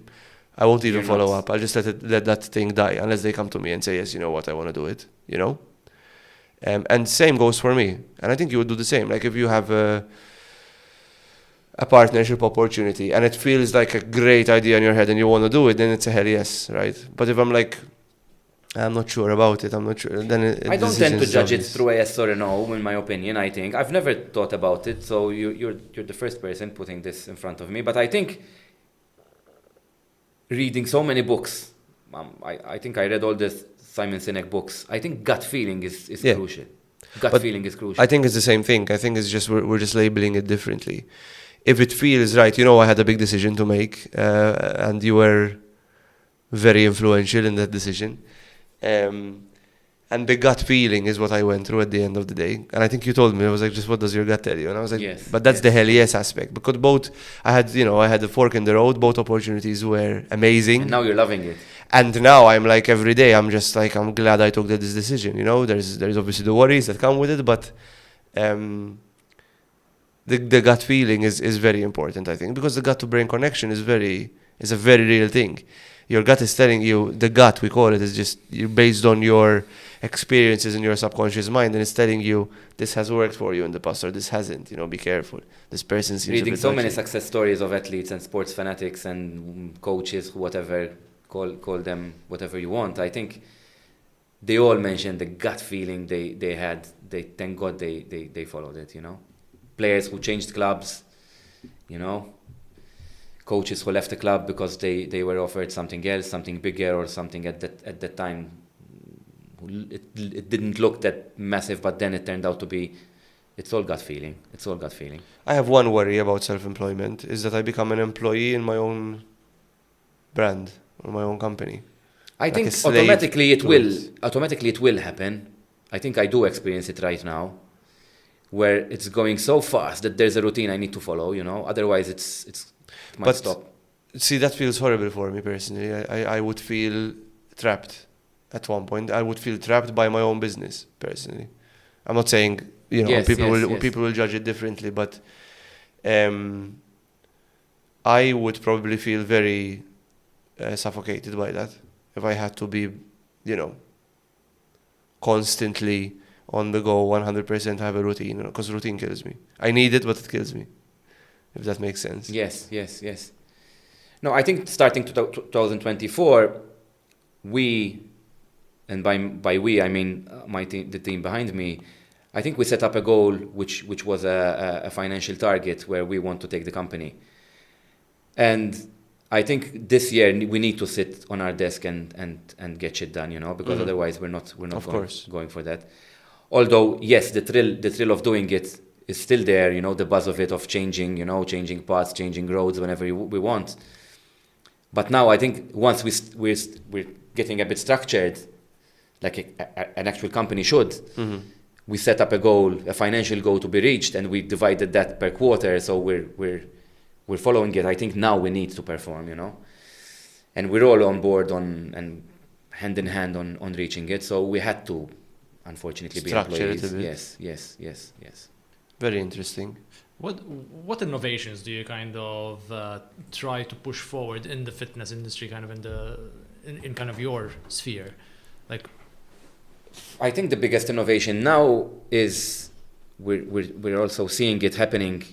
I won't even You're follow not. up. I'll just let that thing die unless they come to me and say, yes, you know what, I want to do it, you know? And same goes for me. And I think you would do the same. Like if you have a partnership opportunity and it feels like a great idea in your head and you want to do it, then it's a hell yes, right? But if I'm like, I'm not sure about it, I'm not sure, then I don't tend to decision is judge it obvious. through a yes or a no, in my opinion. I think I've never thought about it, so you're the first person putting this in front of me. But I think reading so many books, I think I read all the Simon Sinek books. I think gut feeling is Yeah. crucial. Gut But feeling is crucial. I think it's the same thing. I think it's just we're just labeling it differently. If it feels right, you know, I had a big decision to make, and you were very influential in that decision. And the gut feeling is what I went through at the end of the day. And I think you told me, I was like, just what does your gut tell you? And I was like, Yes, but that's yes. the hell yes aspect. Because both, I had a fork in the road, both opportunities were amazing. And now you're loving it. And now I'm like, every day, I'm just like, I'm glad I took this decision. You know, there's obviously the worries that come with it, but the gut feeling is very important, I think, because the gut to brain connection is a very real thing. Your gut is telling you, the gut, we call it, is just based on your experiences in your subconscious mind, and it's telling you, this has worked for you in the past, or this hasn't, you know, be careful. This person seems a Reading bit so many dodgy. success stories of athletes and sports fanatics and coaches, whatever, call them whatever you want. I think they all mentioned the gut feeling they had. They thank God they followed it, you know. Players who changed clubs, you know. Coaches who left the club because they were offered something else, something bigger, or something at that time. It didn't look that massive, but then it turned out to be. It's all gut feeling. It's all gut feeling. I have one worry about self-employment, is that I become an employee in my own brand, or my own company. I Like think a slave automatically it to will. it. Automatically it will happen. I think I do experience it right now, where it's going so fast that there's a routine I need to follow. You know, otherwise it might But stop. See, that feels horrible for me personally. I would feel trapped at one point. I would feel trapped by my own business personally. I'm not saying, you know, Yes, people yes. will judge it differently, but I would probably feel very suffocated by that if I had to be, you know, constantly on the go, 100% have a routine, because routine kills me. I need it, but it kills me, if that makes sense. Yes. No, I think starting 2024, we and by we I mean my team, the team behind me. I think we set up a goal which was a financial target where we want to take the company. And I think this year we need to sit on our desk and get shit done, because otherwise we're not going for that. Although yes, the thrill of doing it is still there, the buzz of it, of changing paths, changing roads whenever we want. But now I think once we're getting a bit structured, like an actual company should, we set up a goal, a financial goal to be reached, and we divided that per quarter. So we're following it. I think now we need to perform, and we're all on board and hand in hand on reaching it. So we had to, unfortunately, Structure be employees. it a bit. Yes. Very interesting. What innovations do you kind of try to push forward in the fitness industry, kind of in kind of your sphere? Like, I think the biggest innovation now is we're also seeing it happening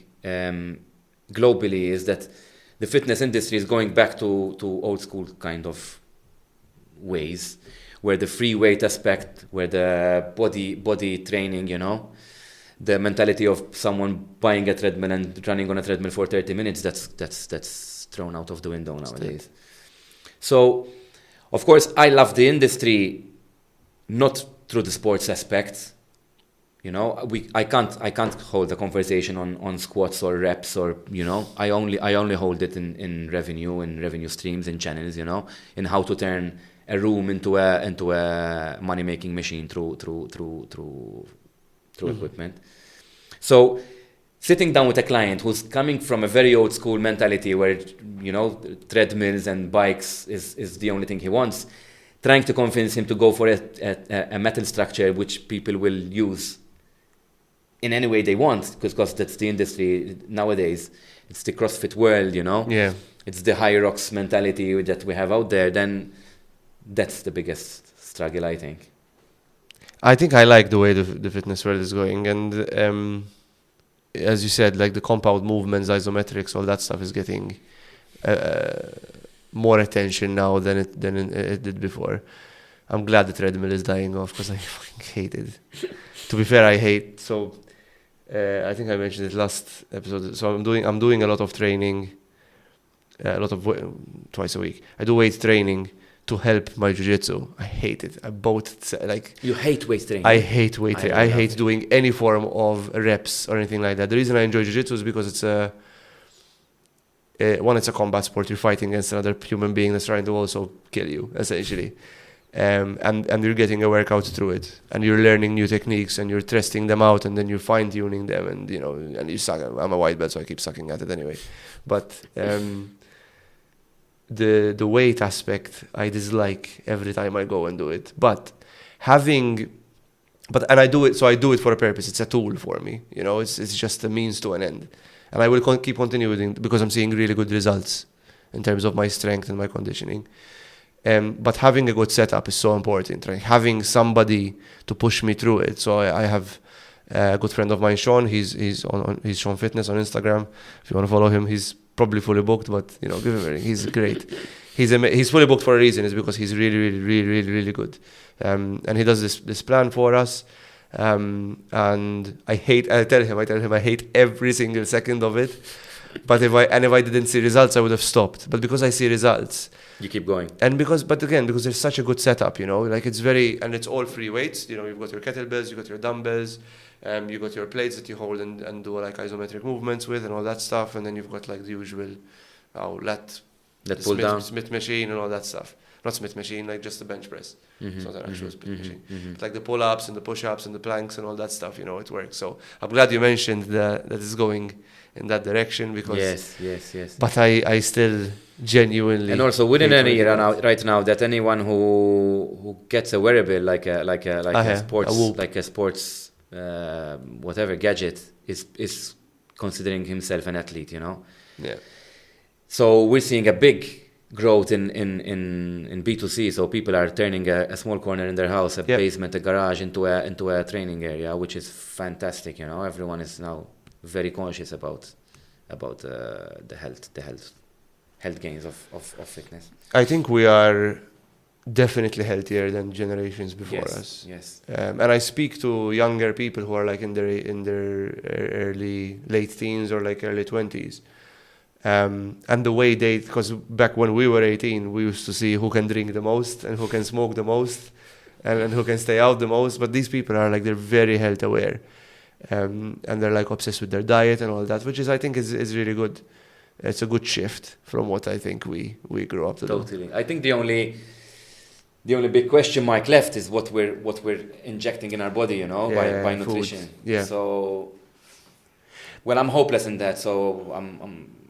globally, is that the fitness industry is going back to old school kind of ways, where the free weight aspect, where the body training, the mentality of someone buying a treadmill and running on a treadmill for 30 minutes, that's thrown out of the window nowadays. So, of course, I love the industry, not through the sports aspect. I can't hold a conversation on squats or reps or, I only hold it in revenue streams, in channels, in how to turn a room into a money making machine through equipment. So sitting down with a client who's coming from a very old school mentality where, treadmills and bikes is the only thing he wants, trying to convince him to go for a metal structure which people will use in any way they want, because that's the industry nowadays. It's the CrossFit world, Yeah. It's the high rocks mentality that we have out there. Then that's the biggest struggle, I think. I think I like the way the fitness world is going, and as you said, like the compound movements, isometrics, all that stuff is getting more attention now than it did before. I'm glad the treadmill is dying off, because I fucking hate it. To be fair, I hate. So I think I mentioned it last episode. So I'm doing a lot of training, twice a week. I do weight training to help my jiu-jitsu. I hate it. You hate weight training? I hate weight training. I hate doing any form of reps or anything like that. The reason I enjoy jiu-jitsu is because it's it's a combat sport. You're fighting against another human being that's trying to also kill you, essentially. And you're getting a workout through it, and you're learning new techniques, and you're testing them out, and then you're fine-tuning them, and and you suck. I'm a white belt, so I keep sucking at it anyway. But the weight aspect I dislike every time I go and do it. And I do it for a purpose. It's a tool for me. It's just a means to an end. And I will keep continuing because I'm seeing really good results in terms of my strength and my conditioning. But having a good setup is so important, right? Having somebody to push me through it. So I have a good friend of mine, Sean. He's Sean Fitness on Instagram. If you want to follow him, he's probably fully booked, but give him a ring. He's great. He's fully booked for a reason. It's because he's really, really, really, really, really good. And he does this plan for us. And I tell him I hate every single second of it. But if I didn't see results, I would have stopped. But because I see results, you keep going. And because there's such a good setup, like it's all free weights. You've got your kettlebells, you've got your dumbbells, you've got your plates that you hold and do like isometric movements with and all that stuff. And then you've got like the usual lat pull down, Smith machine and all that stuff. Not Smith machine, like just the bench press. It's not an actual Smith machine. It's like the pull-ups and the push-ups and the planks and all that stuff, it works. So I'm glad you mentioned that it's going in that direction, because yes. But I still genuinely, and also within an era right now, that anyone who gets a wearable like a sports whatever gadget is considering himself an athlete, Yeah. So we're seeing a big growth in B2C. So people are turning a small corner in their house, a basement, a garage into a training area, which is fantastic. Everyone is now very conscious about the health gains of fitness. I think we are definitely healthier than generations before us. Yes. And I speak to younger people who are like in their late teens or like early 20s. And the way because back when we were 18, we used to see who can drink the most and who can smoke the most and who can stay out the most. But these people are like, they're very health aware. And they're like obsessed with their diet and all that, which I think is really good. It's a good shift from what I think we grew up to do. Totally. I think the only big question mark left is what we're injecting in our body, by nutrition. Food. Yeah. So, well, I'm hopeless in that. So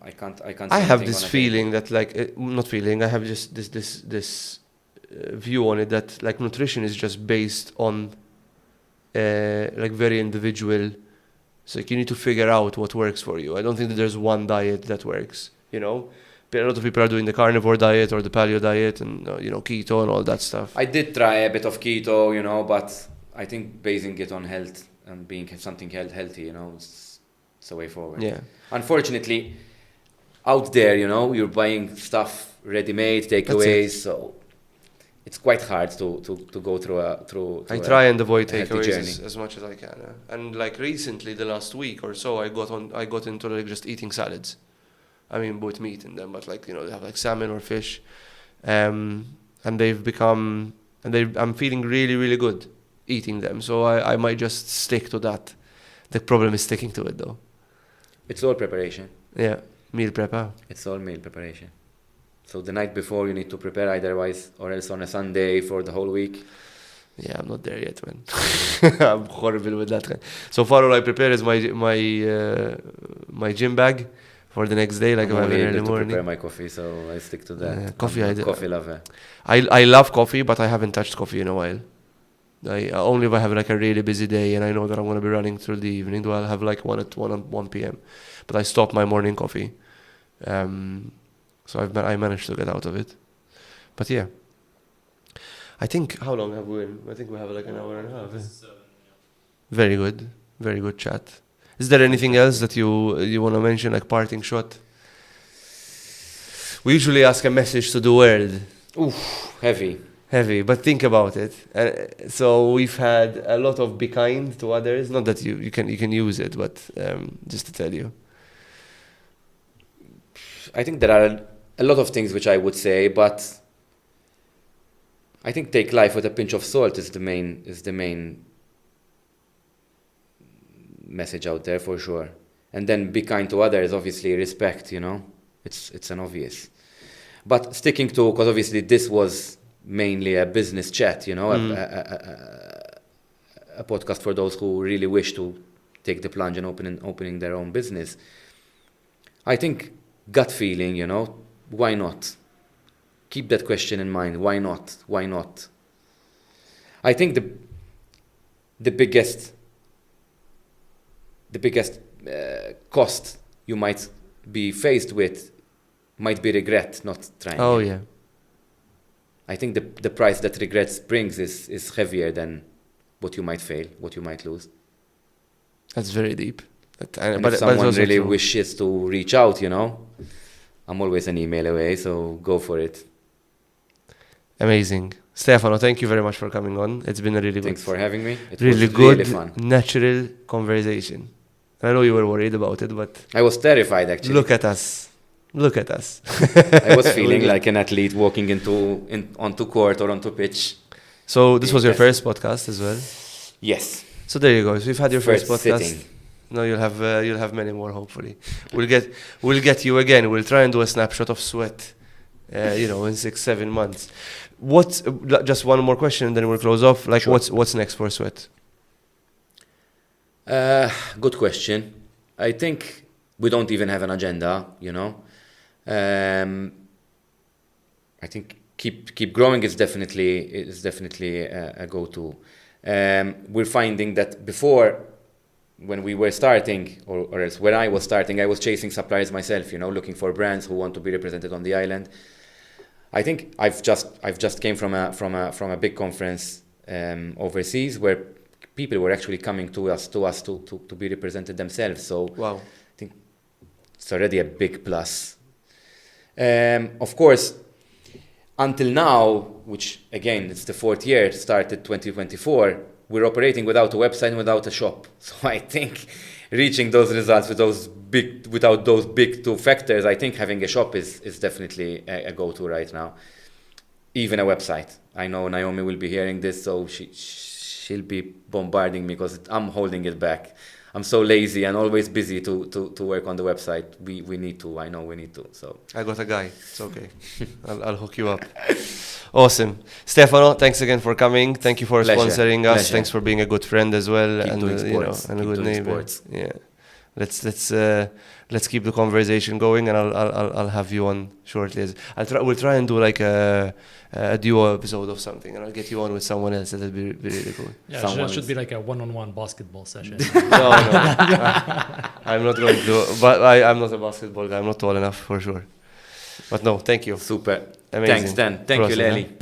I can't. I have this feeling that not feeling. I have just this view on it that like nutrition is just based on like very individual. So like you need to figure out what works for you. I don't think that there's one diet that works. A lot of people are doing the carnivore diet or the paleo diet and keto and all that stuff. I did try a bit of keto, but I think basing it on health and being something healthy, it's the way forward. Yeah. Unfortunately, out there, you're buying stuff ready-made, takeaways, so it's quite hard to go through. I try and avoid takeaways as much as I can. And like recently, the last week or so, I got into like just eating salads. I mean, with meat in them, but like they have like salmon or fish, and they've become I'm feeling really really good eating them. So I might just stick to that. The problem is sticking to it though. It's all preparation. Yeah, meal prep. It's all meal preparation. So the night before you need to prepare otherwise or else on a Sunday for the whole week. Yeah, I'm not there yet, man. I'm horrible with that. So far all I prepare is my gym bag for the next day, like if I have an early morning. Prepare my coffee, so I stick to that. Coffee lover. I love coffee, but I haven't touched coffee in a while. Only if I have like a really busy day and I know that I'm going to be running through the evening, I'll have like one at 1 p.m. But I stopped my morning coffee. So I managed to get out of it. But yeah. I think, how long have we been? I think we have like an hour and a half. Very good. Very good chat. Is there anything else that you want to mention, like parting shot? We usually ask a message to the world. Oof, heavy, but think about it. So we've had a lot of be kind to others. Not that you can use it, but just to tell you. I think there are a lot of things which I would say, but I think take life with a pinch of salt is the main message out there for sure. And then be kind to others, obviously respect, it's an obvious. But sticking to, because obviously this was mainly a business chat, a podcast for those who really wish to take the plunge and opening their own business. I think gut feeling, why not? Keep that question in mind. Why not? Why not? I think the biggest cost you might be faced with might be regret, not trying. Oh yeah. I think the price that regret brings is heavier than what you might fail, what you might lose. That's very deep. But if someone really wishes to reach out, I'm always an email away, so go for it. Amazing. Stefano, thank you very much for coming on. It's been a really Thanks for having me. It really was good, really fun. Natural conversation. I know you were worried about it, but... I was terrified, actually. Look at us. I was feeling like an athlete walking onto court or onto pitch. So this was your first podcast as well? Yes. So there you go. So you've had your first podcast. Sitting. No, you'll have many more, hopefully. We'll get you again. We'll try and do a snapshot of sweat, in 6-7 months. Just one more question and then we'll close off. Like, sure. What's next for Sweat? Good question. I think we don't even have an agenda, I think keep growing is definitely a go-to. We're finding that before, when we were starting, or else when I was starting, I was chasing suppliers myself, looking for brands who want to be represented on the island. I think I've just came from a big conference overseas where people were actually coming to us to be represented themselves. So wow. I think it's already a big plus. Of course, until now, which again, it's the 4th year, it started 2024, we're operating without a website and without a shop. So I think reaching those results without those big two factors, I think having a shop is definitely a go-to right now. Even a website. I know Naomi will be hearing this, so she'll be bombarding me because I'm holding it back. I'm so lazy and always busy to work on the website. We need to. I know we need to. So I got a guy. It's okay. I'll hook you up. Awesome. Stefano, thanks again for coming. Thank you for sponsoring us. Pleasure. Thanks for being a good friend as well. Keep and doing sports. and a Keep good doing neighbor. sports. Yeah. Let's keep the conversation going, and I'll have you on shortly. We'll try and do like a duo episode of something, and I'll get you on with someone else. That'll be really cool. Yeah, it should be like a one-on-one basketball session. No. I'm not going to. But I'm not a basketball guy. I'm not tall enough for sure. But no, thank you. Super. Amazing. Thanks, Dan. Thank you, Process, Lely.